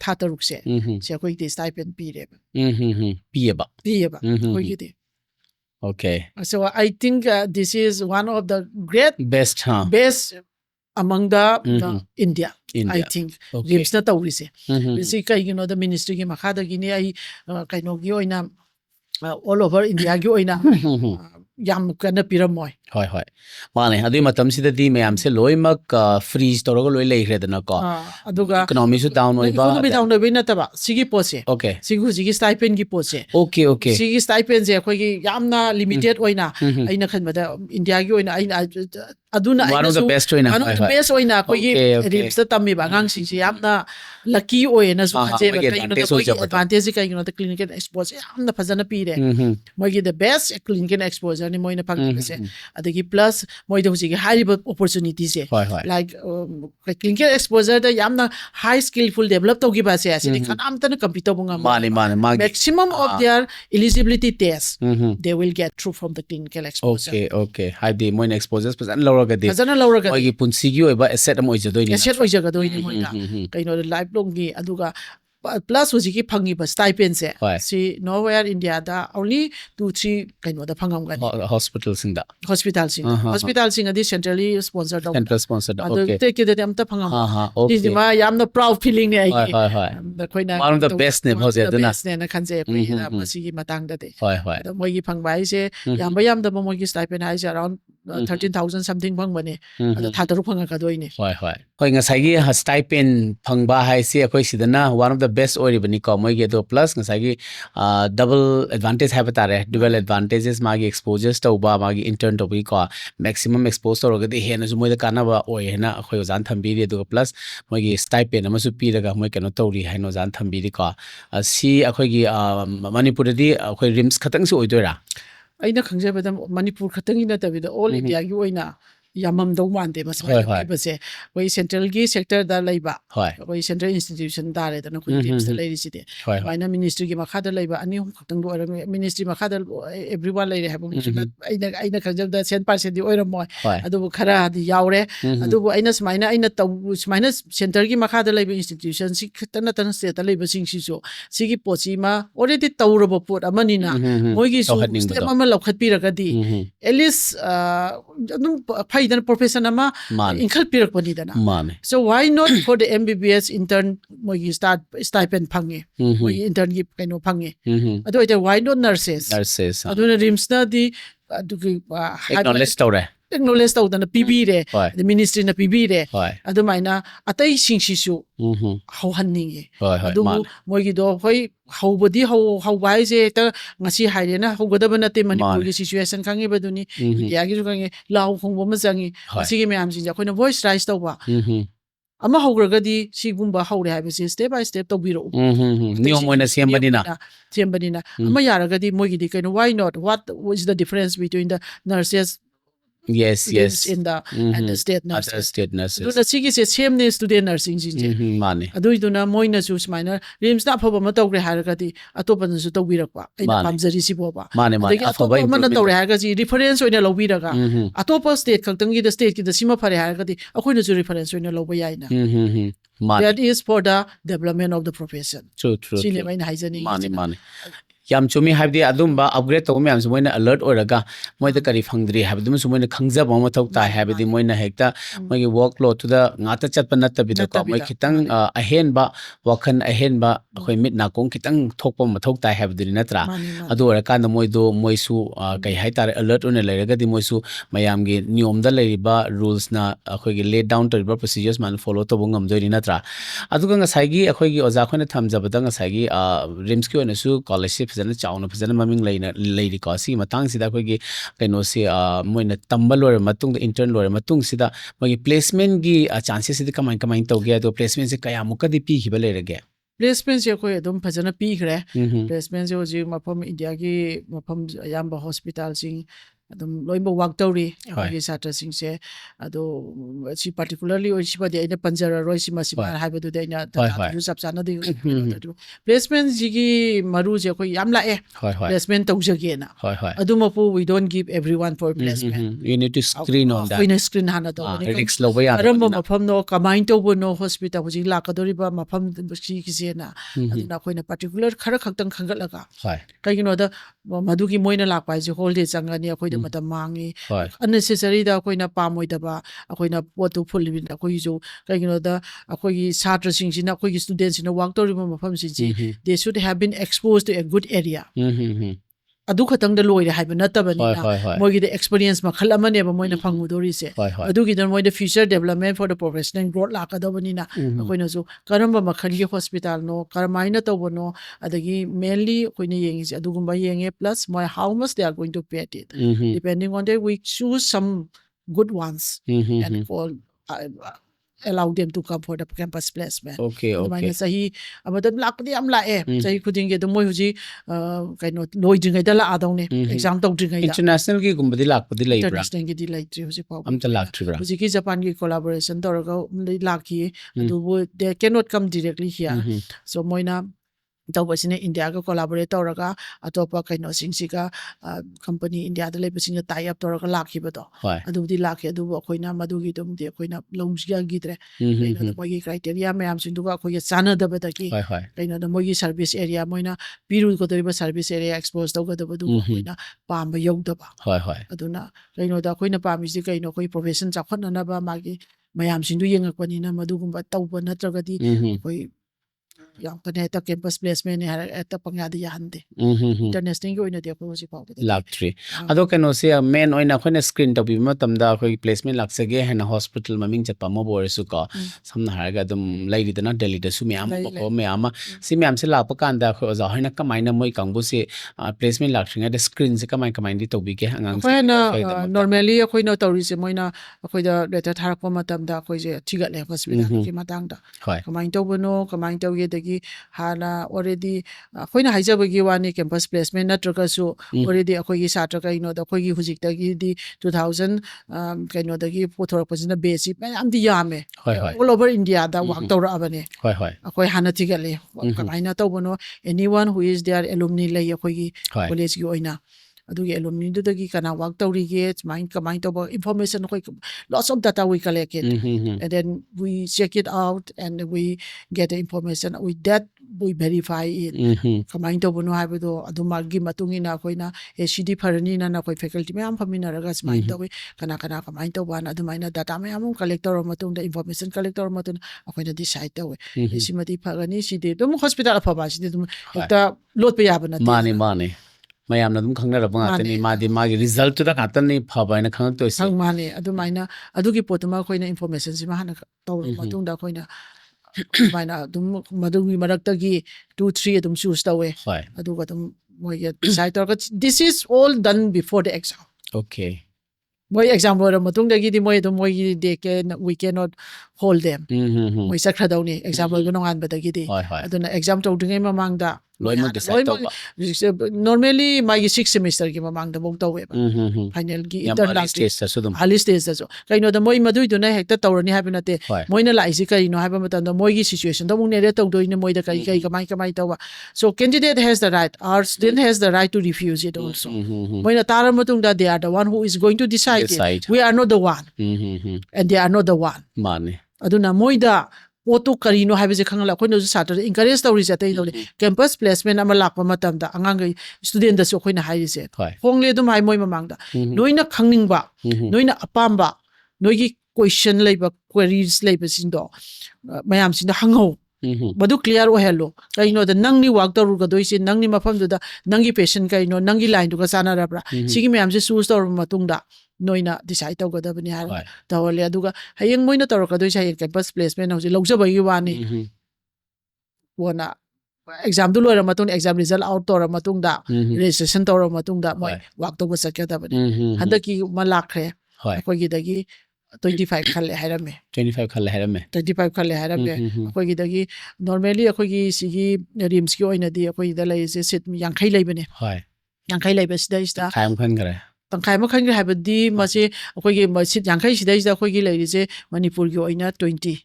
tha taruk se se khoigi de stipend pireba piyeba khoigi de so I think this is one of the best among the India I think rims na tawrise si kaigino the ministry gi makhada gi ni ai kaino gi oina all over India gi oina yam kana piramoy mane adu matam sida di mayam se loimak freeze toroga loi leihredana ko aduga economy su down oiba economy down oiba nataba sigi pose sigu sigi stipend gi pose sigi stipend je khoi gi yamna limited oina aina khanbada India gi oina aduna one of the best oina one of the best oina akogi RIMS ta tammi ba ngang sing si yamna lucky oina su khaje ba kai advantage kai no the clinical exposure yamna phajana pi re moi gi the best clinical exposure ni moi na phang se adagi plus moi do ji high opportunity se like clinical exposure da yamna high skillful develop to gi ba se asini khanam ta na compete bunga maximum of their eligibility tests they will get through from the clinical exposure. Okay high the moi exposures phajana lawraga di moi gi punsi gi oiba asset am oijadoi ni asset oijadoi ni moi ga kaino life long gi aduga plus hojiki phangi ba stipend se si nowhere India da only 2-3 kaino da phangam ga hospital sing adi centrally sponsored okay take it am ta phangam this ma yamna proud feeling ne ai da koina one of the best ne bhose aduna ne khanje pe na masi gi matang da de da moi gi phangba ai se yam da moi gi stipend ai se around 13,000 something phang bane da thataru phanga ka doi ne hoi ngasai gi stipend phangba hai se akoi sidana one of the best ori bani ko moi ge do plus ngasai gi double advantage have tare dual advantages magi exposures to ba magi intern to bi ko maximum expose to ga de hena su moi da kana ba oi hena akoi jan thambi ri do plus moi gi stipend ama su pi daga moi kano to ri haino jan thambi ri ko si akoi gi manipur di akoi RIMS khatang su oidora aina khangjabada manipur khatangi na tabida all India gi oina yamam do mande bas base koi central gi sector da laiba koi central institution da re da na koi teams lai ri site aina ministry gi makha da laiba ani khatang do ministry makha da everyone lai re ha aina khangjabda 100% di oiram moi adu khara di yaure adu aina smaina aina taw smaina center gi makha da laiba institution si khitana tan state da laiba sing si so sigi pochi ma already tawrabo pot amani na moi gi su step ama lokhat pi ra di at least adum then profession ama inkal pirak pani dana so why not for the MBBS intern moi start stipend phange moi intern gi kaino phange ado ite why not nurses aduna RIMS na di acknowledge tau dana PB re the ministry na PB re adu maina atai sing sisu how hanninge adu moi gi do hoi how body how why je ta ngasi haire na how goda bana te manipur gi situation khangi baduni ya gi kangi law khong bo ma jangi asi gi myam sin ja khoina voice rise tau ba ama haugraga di sigumba haure ha bese step by step to biro niyo moina sembadina ama yaraga di moi gi di kaino why not what is the difference between the nurses yes in the and the state nurses do na sigi se same ne student nursing ji mane adu iduna moina su minor RIMS na phaba ma tawre haraga di atopan su tawbirakwa aina pamjari si boba mane atopa ma tawre haraga ji reference oina lobiraga atopa state khangtang gi the state ki the sima phare haraga di akoina su reference oina loba yaina that is for the development of the profession true sile maina haijani mane yam chumi habdi adumba upgrade to myam su moina alert oraga moida kari phangdri habdum su moina khangjaba ma thok ta habdi moina hekta mogi workload to the ngata chatpa natta bida ko moi khitang ahen ba wakhan ahen ba khoi mit na kong khitang thokpa ma thok ta habdi natra adu ora kan moi do moi su kai hai tar alert one leraga di moi su mayam gi niom da leriba rules na khoi gi lay down to riba procedures man follow to bungam doi natra adu ga ngasai gi khoi gi oja khoina thamjaba da ngasai gi RIMS ki one su scholarship fazana chauna fazana maming leiri ko si matang sida koi gi kaino se moina tambal or matung the intern lore matung sida mogi placement gi chances sida kamai to ge to placement se kaya mukadi pi hiba lerege placement se koi adum fazana pi gre placement se ji mafam India gi mafam ayamba hospital sing adum loimba work tawri gi satra sing se ado si particularly or si badi ina panjara roi si masima haibadu de ina du sab sana de placement jigi maru je koi yam la placement tawjage na adu mapu we don't give everyone for placement you need to screen on that we screen hana to risk lo ba ya aramba mafam no kamain to no hospital huji la kadori ba mafam si ki na aduna koina particular khara khaktan khangat laga kai gino da madu ki moina lak pai je whole day changani akoi matam mangi unnecessary da koina pamoi da ba akoina potu fulbin akoi jo kaigino da akoi chhatra sing sina akoi students in work to rima mafam si they should have been exposed to a good area adu khatang da loire haiba natabani mogi the experience makhal amane ba moina phangudori se adu gi dan moida future development for the professional growth la ka dabani na koina so karamba makhal gi hospital no karmaina to bono adagi mainly koina yengi adu gumba yenge plus how much they are going to pay it depending on that we choose some good ones and call allow them to come for the campus placement. Okay, okay. Sahi amadam lakpadi am lae sahi khuding ge moi huji kaino loi dringai da la adong ne exam tau dringai da international ki gumbadi lakpadi lai bra international ge di lai tri huji pa am ta lak tri bra huji ki Japan ki collaboration toraga laki adu they cannot come directly here so moina tawbasine India ga collaborate toraga atopa kaino singsiga company India da lebasing tie up toraga lakhi bado adu di lakhi adu khoina madu gi dum de khoina longsiga gi tre kaino mogi criteria mayam sinduga khoi chana da bada ki kaino da mogi service area moina piru ko doriba service area expose tawga da badu khoina pamba yog da ba aduna kaino da khoina pami si kaino khoi profession chakhona na ba magi mayam sindu yengakpani na madu gumba tawba natraga di khoi yang pene ta campus placement ne har ta pangya di hande international gi oina de ko si paw laktree ado kano se main oina khone screen to bi matam da khoi placement lakse ge hena hospital maming chat pa mo bor su ka samna har ga dum lairi dana delhi da su me am ko me ama si me am se la pa kan da kho za hoina kamai na moi kangbu se placement lakringa da screen se kamai di to bi ge angang se normally khoi no to ri se moina khoi da letter thar ko matam da khoi je thiga le hospital ki matang da kamai to bono kamai to ge hana already khoina haijabagi wani campus placement natraga su already akhoi satra kaino da khoi hujik ta gi di 2000 kaino da gi pothor pasina basic am di yame all over India da work tora abane akhoi hana tigale kamaina to bono anyone who is there alumni lai akhoi college gi oina adugi alumni du dagi kana work tori ge mind kamai to information akhoi lots of data we collect it and then we check it out and we get the information with that we verify it kamai to bono habedo adumagi matungina akoina ACD pharani na koi faculty me am famina raga smai to kana kamai to bana adumaina data me am collector matung da information collector matun akoina decide to simati phagani sidi dum hospital afaba sidi dum ta lot pe yabana mane mayamna dum khangna ra banga tani magi result da khatani phaba na khang to sang mane adumaina adugi potuma khoina information sima hana to matung da khoina maina dum madugi marakta gi 2 3 adum choose tawe aduga dum moi decide to this is all done before the exam okay moi exam ro matung da gi di moi dum moi gi de we cannot hold them moi sakra dawni exam ro no ngan ba da gi di aduna exam to dingai mamang da loima decide to normally my 6 semester ki mamang da bong tawe final gi internal stage sa sudum ali stage so kaino da moi madui du na hekta tawrani habi nate moi na lai si kaino habi matan da moi gi situation da mung ne re taw do ne moi da kai kamai tawa so candidate has the right our student has the right to refuse it also moi na taram matung da they are the one who is going to decide it. We are not the one and they are not the one mane aduna moi da oto karino habi je khangala khoino ju satra encourage tawri jate no campus placement ama lakpa matam da angang student da so khoina hairi se hongle dum hai moi mamang da noina khangning ba noina apamba noigi question leiba queries leiba sindo mayam sin da hango badu clear o hello kaino da nangni work taru ga doisi nangni mafam da nangi patient kaino nangi line du ga sana rabra sigi mayam se choose tor matung da noina decide to goda bani har tawale aduga hayeng moina tor ka doisa hayeng campus placement hausi logja bagi wani wona exam du loira matung exam result out tor matung da registration tor matung da moi work to sakya da bani handaki malakre koi gi dagi 25 khalle hairame 25 khalle hairame akoi gi dagi normally akoi gi sigi rims ki oina di akoi da lai se set yankhai lai bane yankhai lai bes da ista kham khan gare tangkai ma khan ha di ma se akoi gi ma sit yankhai sidai da akoi gi lai ri se manipur gi oina 20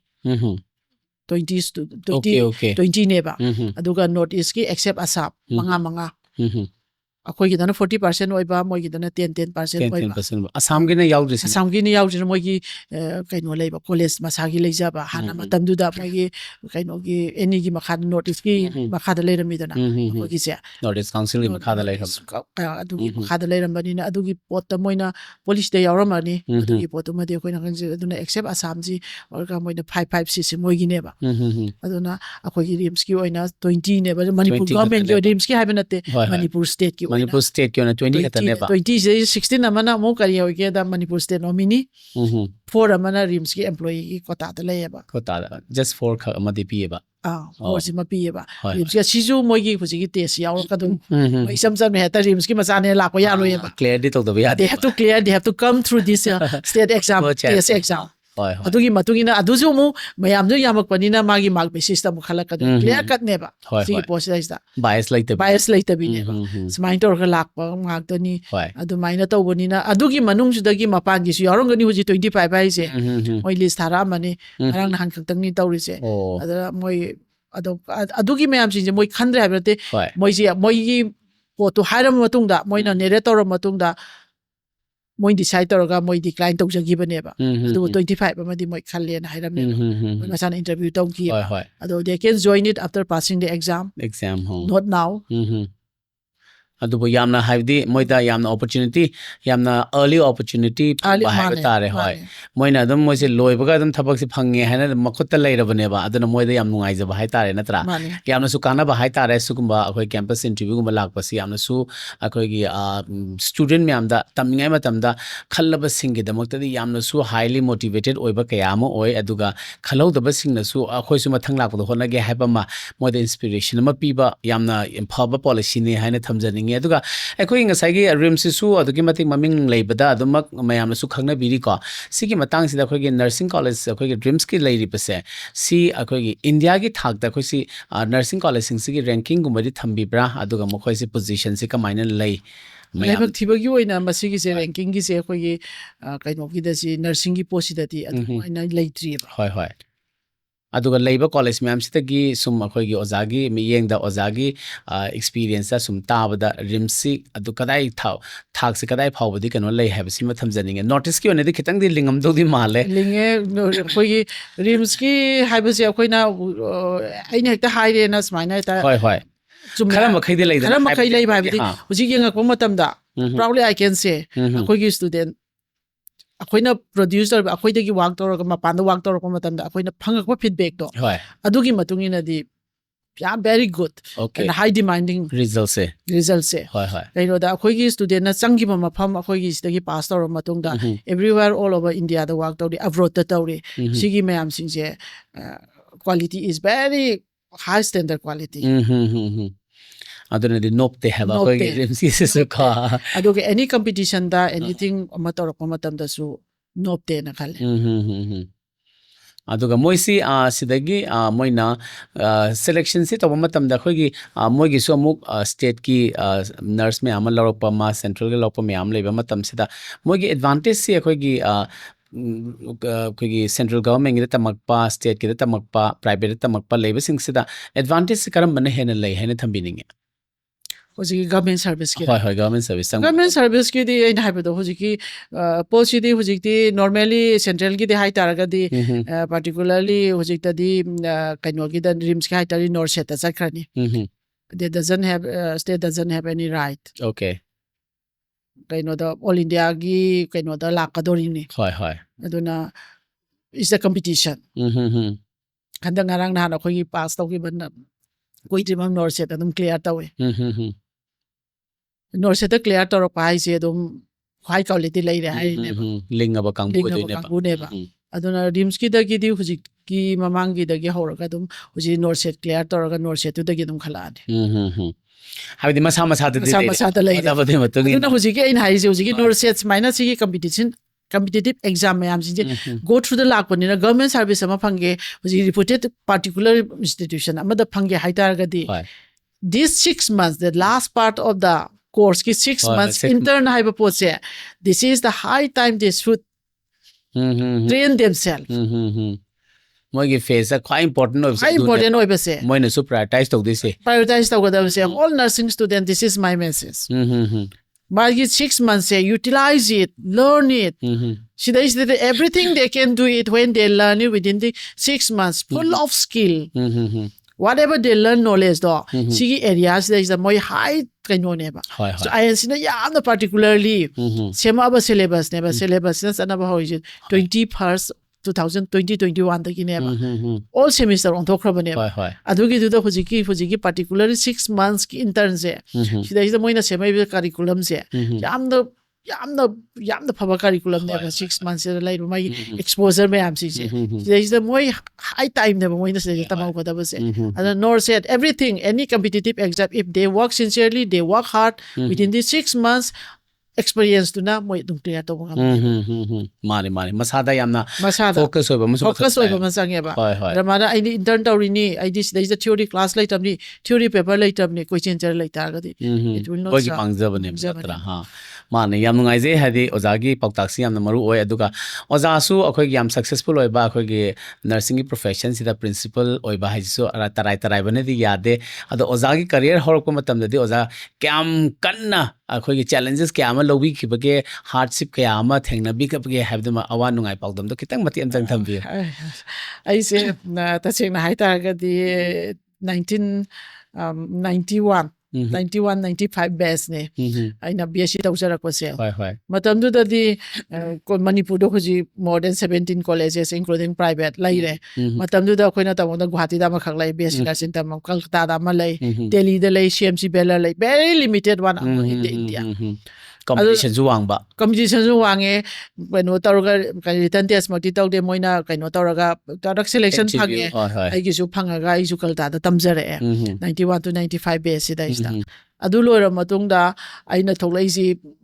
20 ne ba aduga north east ki except asap manga akoi gi dana 40% oiba moi gi dana 10% oiba asam gi na yaudri moi gi kaino leiba college masagi leija ba hana matam du da moi gi kaino gi eni gi makha north east ki makha da leirami dana akoi gi se north east council gi makha da leiram adu gi makha da leiram bani na adu gi pot ta moina police de yauramani adu gi pot ma de koi na kan je aduna except asam ji orga moina 556 moi gi ne ba aduna akoi gi rims ki oina 20 ne ba manipur government gi rims ki habenate manipur state ki Manipur state ki ona 20 khata ne ba 20 se 16 amana mo kari hoige da Manipur state nominee 4 amana RIMS ki employee ki quota da lay ba ko ta just for ma de pi ba or si ma pi ba RIMS ki sisu mo gi huji ki test yaw ka dum isam sam me ta RIMS ki ma sa ne la ko ya lo ba clear di to ba ya they have to clear, they have to come through this state exam TS exam adugi matugina aduju mu mayam ju yamak panina magi mark basis ta mukhala ka clear cut ne ba si post is da bias like ta bi ne ba smai tor ka lak pa mark to ni adu maina to bonina adugi manung ju dagi mapan gi su yarong gani huji 25 bai se oi list thara mani arang han khang tang ni tawri se adara moi adugi mayam sin je moi khandre habate moi ji moi gi po to hairam matung da moi na nere tor matung da moi decide toroga moi decline to jagi bane ba adu 25 amadi moi khallen hairam ne moi masan interview to ki adu they can join it after passing the exam not now adu bo yamna haidi moida yamna opportunity yamna early opportunity ba ha tare hoy moina adum moi se loi baga adum thabak se phange hana makutta leirabane ba aduna moida yam nungai ja ba hai tare natra yamna su kana ba hai tare sugumba akoi campus interview gumba lakpa si yamna su akoi gi student me amda tamngai matamda khallaba singi damakta di yamna su highly motivated oiba kayama oi aduga khalau daba singna su akoi su mathang lakpa hona ge haiba ma moida inspiration ma piba yamna empower policy ne haina thamjani aduga ekoi ngasai RIMS su adugi matik maming leibada adumak mayamna su khangna biri ko sigi matang sida khoi gi nursing college khoi gi RIMS ki leiri pase si khoi gi India gi thak da khoi si nursing college sing si ranking gumari thambi bra aduga mo khoi si position si kamaina lei Laibak thibagi oina masigi se ranking gi se khoi gi kaino gi da si nursing gi post da ti adu aina leitri hoi aduga leiba college ma'am sitagi sum akhoi gi ozagi miyeng da ozagi experience sum tabada RIMS adu kadai thak se kadai phawbadi kano lei have sima thamjaning notice ki one di khitang di lingam do di male linge khoi gi RIMS ki haiba se khoi na aina hekta haire na smaina ta hoi khara makhai di leida khara makhai lei bhai bi huji gi ngak matam da proudly I can say khoi gi student akoina producer akoida gi work tor ma pan work tor ko matam da akoina phangak ba feedback to adugi matungina di very good and high demanding results se kaino da akhoi gi student na changi ma pham akhoi gi stagi pass tor matung da everywhere all over India the work tor abroad ta tor sigi mayam sing je quality is very high standard quality aduna di nopte haba ko RIMS se ka aduga any competition da anything amator ko matam da su nopte na khale aduga moisi sidagi moina selection si toba matam da khoi gi moi gi su amuk state ki nurse me amal lorok ma central ge lorok me am leba matam sida moi gi advantage si khoi gi koigi central government gi tamakpa state ki tamakpa private tamakpa leba sing sida advantage se karam bane hena lei hena thambining hoji government service ki hoi government service ki di in haiba do hoji ki post di hoji ti normally central ki di hai taraga di particularly hoji ta di kaino ki da RIMS ki hai tari north set ta sakrani they state doesn't have any right okay kaino da all India gi kaino da lakadori ni hoi aduna is the competition kanda ngarang na khoi gi pass to ki ban koi timang north set adum clear tawe north set clear to pa ai se adum high quality lai re hai ne lingaba kangbu ne ba aduna RIMS ki da gi di huji ki mamang gi da gi horaga adum huji north set clear to raga north set da gi adum khala ne habidi masa da lei da bade matungi aduna huji ki in hai se huji ki north set minus ki competitive exam mayam sinje go through the lak panina government service ama phange huji reputed particular institution ama da phange haitar ga di this 6 months the last part of the course ki 6 months intern haiba pose this is the high time they should train themselves moi gi face quite important oi base moi na su prioritize to this all nursing student this is my message but 6 months say utilize it learn it everything they can do it when they learn it within the 6 months full of skill whatever they learn knowledge do sigi areas there is a more high kaino ne ba so I see na yam particularly sema ba syllabus ne ba syllabus na sana ba hoy 21st 2020-21 दगिनेबा all semester onthokhrabane adugi duda hujiki particularly 6 months ki intern se sidai moina semai curriculum se yamna phaba curriculum ne 6 months se lai mai exposure me am si sidai moi high time ne moina se tamau ko da se and nor said everything any competitive exam if they work sincerely they work hard within these 6 months experience to na moi dum clear to mani masada yamna focus oiba masang ba ramana ai intern tawrini ai this there is a theory class lai tamni theory paper lai tamni question cher lai ta ga di it will not bogi pangja bane matra ha mani yam ngai je hadi ozagi pauktak si yamna maru oi aduga oza su akhoi yam successful oiba akhoi gi nursing profession sida principal oiba hai so tarai bane di yade ado ozagi career horko matam de oza kyam kanna akhoi gi challenges kyam lobi khibage hardship kyam thengna bi kapge habduma awa nungai paudam do kitang mati amjang thambi ai se ta cheng na hai ta ga di 1991 91-95 batch ne aina BSc tawjara ko se matam du da di Manipur do khoji more than 17 colleges including private lai re matam du da khoina ta wona Guwahati da ma khak lai BSc nursing tam Kolkata da ma lai Delhi da lai CMC Bella lai very limited one in India competition zu wang ba competition zu wange kano tawraga written test mati tawde moina kano tawraga product selection phange ai gi su phangaga ai su Kolkata da tamjare 91 to 95 BSc da ista adu loira matungda aina tholai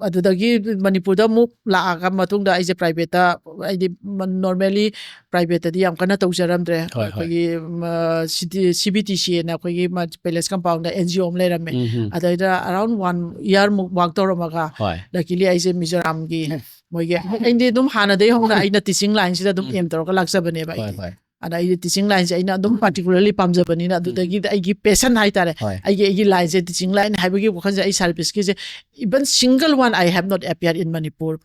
adudagi Manipur da mu laaga matungda ai je private da ai normally private di yam kana tawjaramdre gi CBTC na gi palace compound da NGO om lerame adaida around 1 year mu work toramaga luckily I say Mizoram gi moige indi dum hana dei hongna aina teaching line sida dum aim torka laksabane ba ada I teaching line aina dum particularly pamjabani na dudagi I gi passion hai tare I gi line se teaching line haibagi wakhan I service ki even single one I have not appeared in Manipur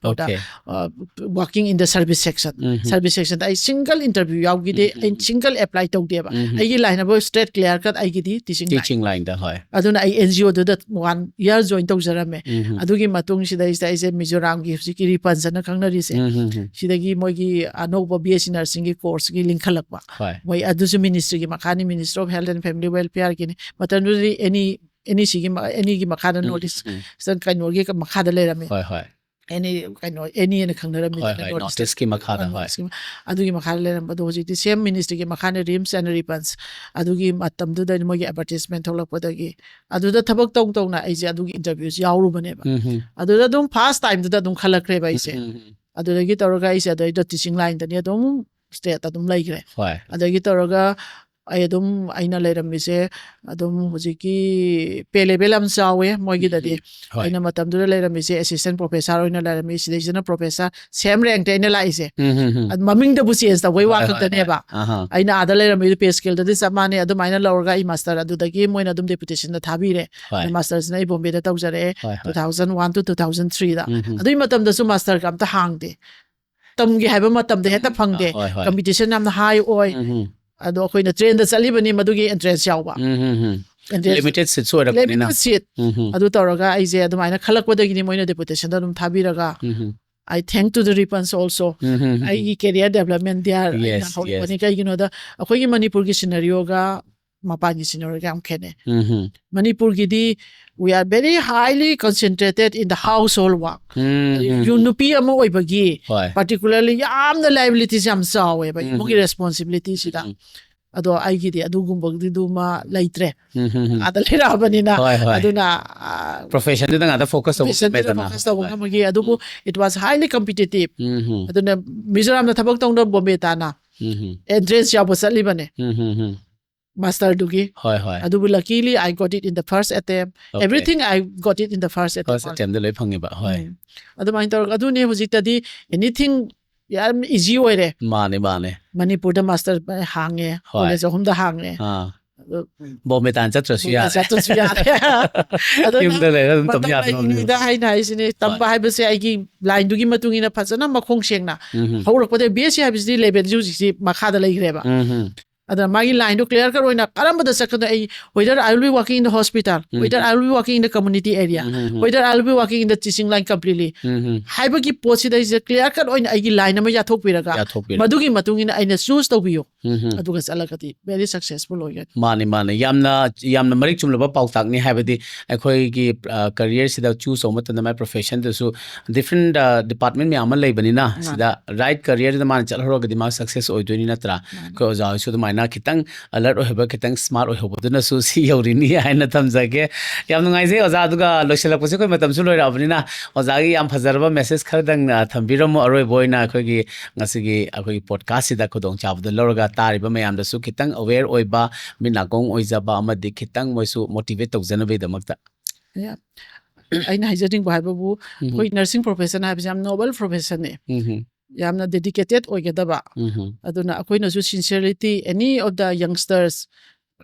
working in the service section I single interview yaw gi de single apply tau de ba I gi line abo straight clear cut I gi di teaching line da hoy aduna I NGO do that 1 year join tau jarame adugi matung sida is Mizoram gi sikiri pansana khangnari se sidagi moi gi anoba BSc nursing gi course gi link khalak ba moi adusu ministry gi makhani Minister of Health and Family Welfare gi matanuri any sigi any gi makhada notice san kaino gi makhada lerame any kaino any ne khangnarami notice ki makhada adugi makhada leram ado hoji the same ministry gi makhana rims and ribbons adugi matam du da moi gi advertisement tholak podagi adu da thabak tong na ai je adugi interviews yawru bane ba adu da dum first time da dum khalakre ba ise adu da gi toroga ise da teaching line da ne dum state adum laikre adagi toroga ai adum aina leiramise adum hujiki pe level am chawe moigi dadi aina matam du leiramise assistant professor oina leirami sidai professor same rank te ina laise ad maming da bu change da wai wa khak ne ba aina ada leirami pay scale da samane adum aina lorga I master adu dagi moina adum deputation da thabi re masters na Bombay da tawjare 2001 to 2003 da adui matam da su master kam ta hangde tamgi haiba matam de heta phangde competition namna high oi ado khoina train da chali bani madugi entrance yawa limited seat so ra ni na seat adu tawraga ai je adumaina khalak podagi ni moina deputation da dum thabiraga I thank to the Ripans also I career development there bani kai gino da akhoi gi Manipur gi scenario ga mapan gi scenario ga am khene Manipur gi di we are very highly concentrated in the household work you nupi amo oi bagi particularly yam the liabilities am sawe ba mo gi responsibility sida ado ai gi di adu gumbo di duma laitre adale ra bani na aduna profession da ngada focus on magi adu it was highly competitive aduna Mizoram na thabak tong do Bombay ta na entrance ya bosali bane master dugi adu luckily I got it in the first attempt everything I got it in the first attempt da loi phangi ba adu main tor adu ne hujik tadi anything yam easy oi re mane Manipur da master hange college hom da hange Bombay tan chatrasu ya yum da le tam ya da hai na isine tamba hai base ai gi line dugi matungi na phajana makhong sengna haurak pade BSc hai bisi level ju ji makha da lai greba Ada magi line do clear kar oina karambada sakada ai whether I will be working in the hospital, whether I will be working in the community area, whether I will be working in the teaching line completely. Haibagi posi da is clear kar oina ai line ama ya thok piraga. Madugi matungina aina choose to biyo. Aduga salakati very successful oiga. Mani yamna marik chumlaba pautak ni habadi akhoi ki career sida choose omat na my profession to so different department me amal lay bani na sida right career da man chal horo gadi ma success oi doni na tra ko ja so da maina kitang alert oi haba kitang smart oi hobo na so si yori ni ai na tham jage yam ngai se oza duga loselak pose koi matam su loi ra bani na oza gi yam phajarba message khardang thambiram aroi boina akhoi gi ngasi gi akhoi podcast sida khodong chabda lorga tariba mayam da su kitang aware oi ba mina gong oi jaba amadi kitang moi su motivate tawjana be damakta Yeah. Aina hijading ba babu koi nursing profession ha bijam noble profession ne. Yamna dedicated oigadaba. Aduna akoina su sincerity any of the youngsters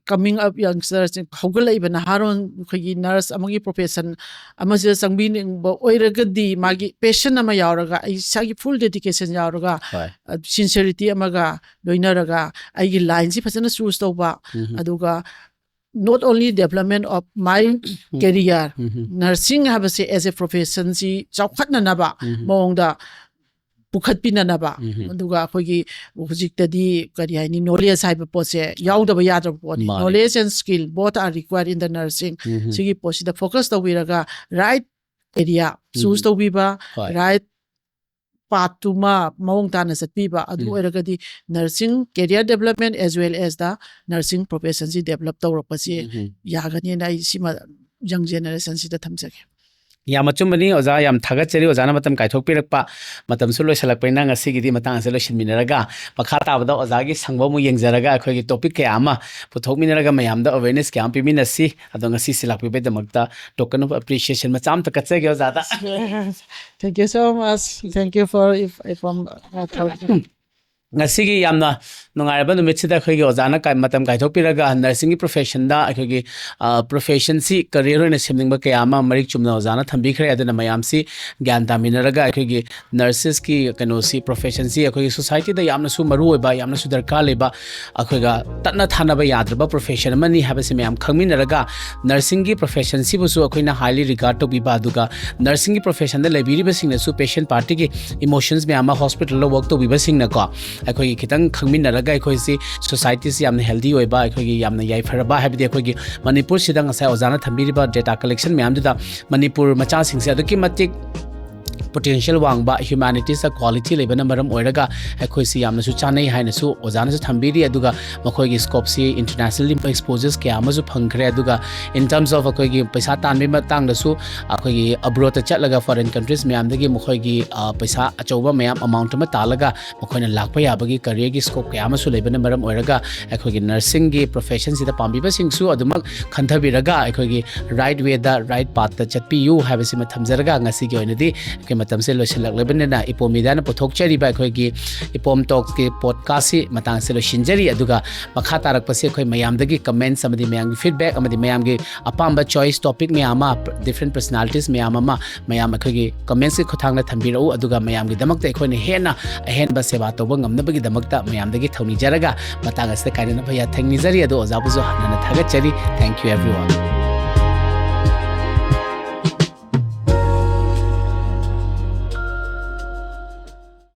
coming up youngsters hogala ibn haron khigi nurse amangi profession amaje sangbi ba oiragadi magi passion ama yauraga ai sagi full dedication yauraga sincerity amaga loinaraga ai gi line si phasana choose tawba aduga not only development of my career nursing have say as a profession si chawkhatna naba mongda pukhat pinanaba aduga khogi hujiktadi kari haini knowledge haiba pose yaudaba yadra poni knowledge and skill both are required in the nursing sigi posi the focus to wiraga right area choose to biba right path to ma maung tana satpiba adu eragadi nursing career development as well as the nursing profession si develop tawrapasi yagani na sima young generation si da thamjage yam achumani oza yam thagachari oza na matam kaithok pirakpa matam su loisalak paina ngasi gidi matang se loisin minaraga pakha tabada oza gi sangba mu yengjaraga akhoi gi topic ke ama puthok minaraga mayam da awareness ke am pi minasi adong ngasi silak pi be damakta token of appreciation macham ta katse ge oza da thank you so much thank you for if ngasi gi yamna nungaraba numit sida khoi gi ozana kai matam kaithok piraga nursing gi profession da akhoi gi profession si career ina semning ba kayama marik chumna ozana thambi khre adana mayam si gyan da minaraga akhoi gi nurses ki kano si profession si akhoi society da yamna su maru oi ba yamna su darkar leba akhoi ga tatna thana ba yadraba profession mani haba se mayam khangminaraga nursing gi profession si bu su akhoi na highly regard to bi ba duga nursing gi profession da lebiri ba sing na su patient party gi emotions me ama hospital lo work to bi ba sing na ko akhoi kitang khangminaraga akhoi si society si yamna healthy oi ba akhoi yamna yai faraba habidi akhoi manipur sidang asai ozana thambiri ba data collection me am da manipur macha sing se aduki matik potential wangba humanities a quality lebana maram oiraga akhoi si yamna su chanai haina su ozana su thambiri aduga makhoi gi scope si internationally exposures ke amazu phangkhre aduga in terms of akhoi gi paisa tanbi matang da su akhoi gi abroad ta chatlaga foreign countries mayam dagi makhoi gi paisa achoba mayam amount ma talaga makhoi na lakpa yabagi career gi scope ke amasu lebana maram oiraga akhoi gi nursing gi profession si da pambi ba sing su adumak khanthabiraga akhoi gi right way da right path ta chatpi you have si ma thamjaraga ngasi gi oinadi ke matam se loisalak lebanena ipom midana pothok chari ba khoi gi ipom talks ke podcast si matang se loisinjari aduga makha tarak pase khoi mayam dagi comments amadi mayam gi feedback amadi mayam gi apamba choice topic me ama different personalities me ama mayam khoi gi comments ki khothang na thambirau aduga mayam gi damak ta khoi ne hena ahen ba seba to ba ngamna bagi damak ta mayam dagi thawni jaraga matang se kaina bhaya thangni jari adu oza buzo hanana thaga chari thank you everyone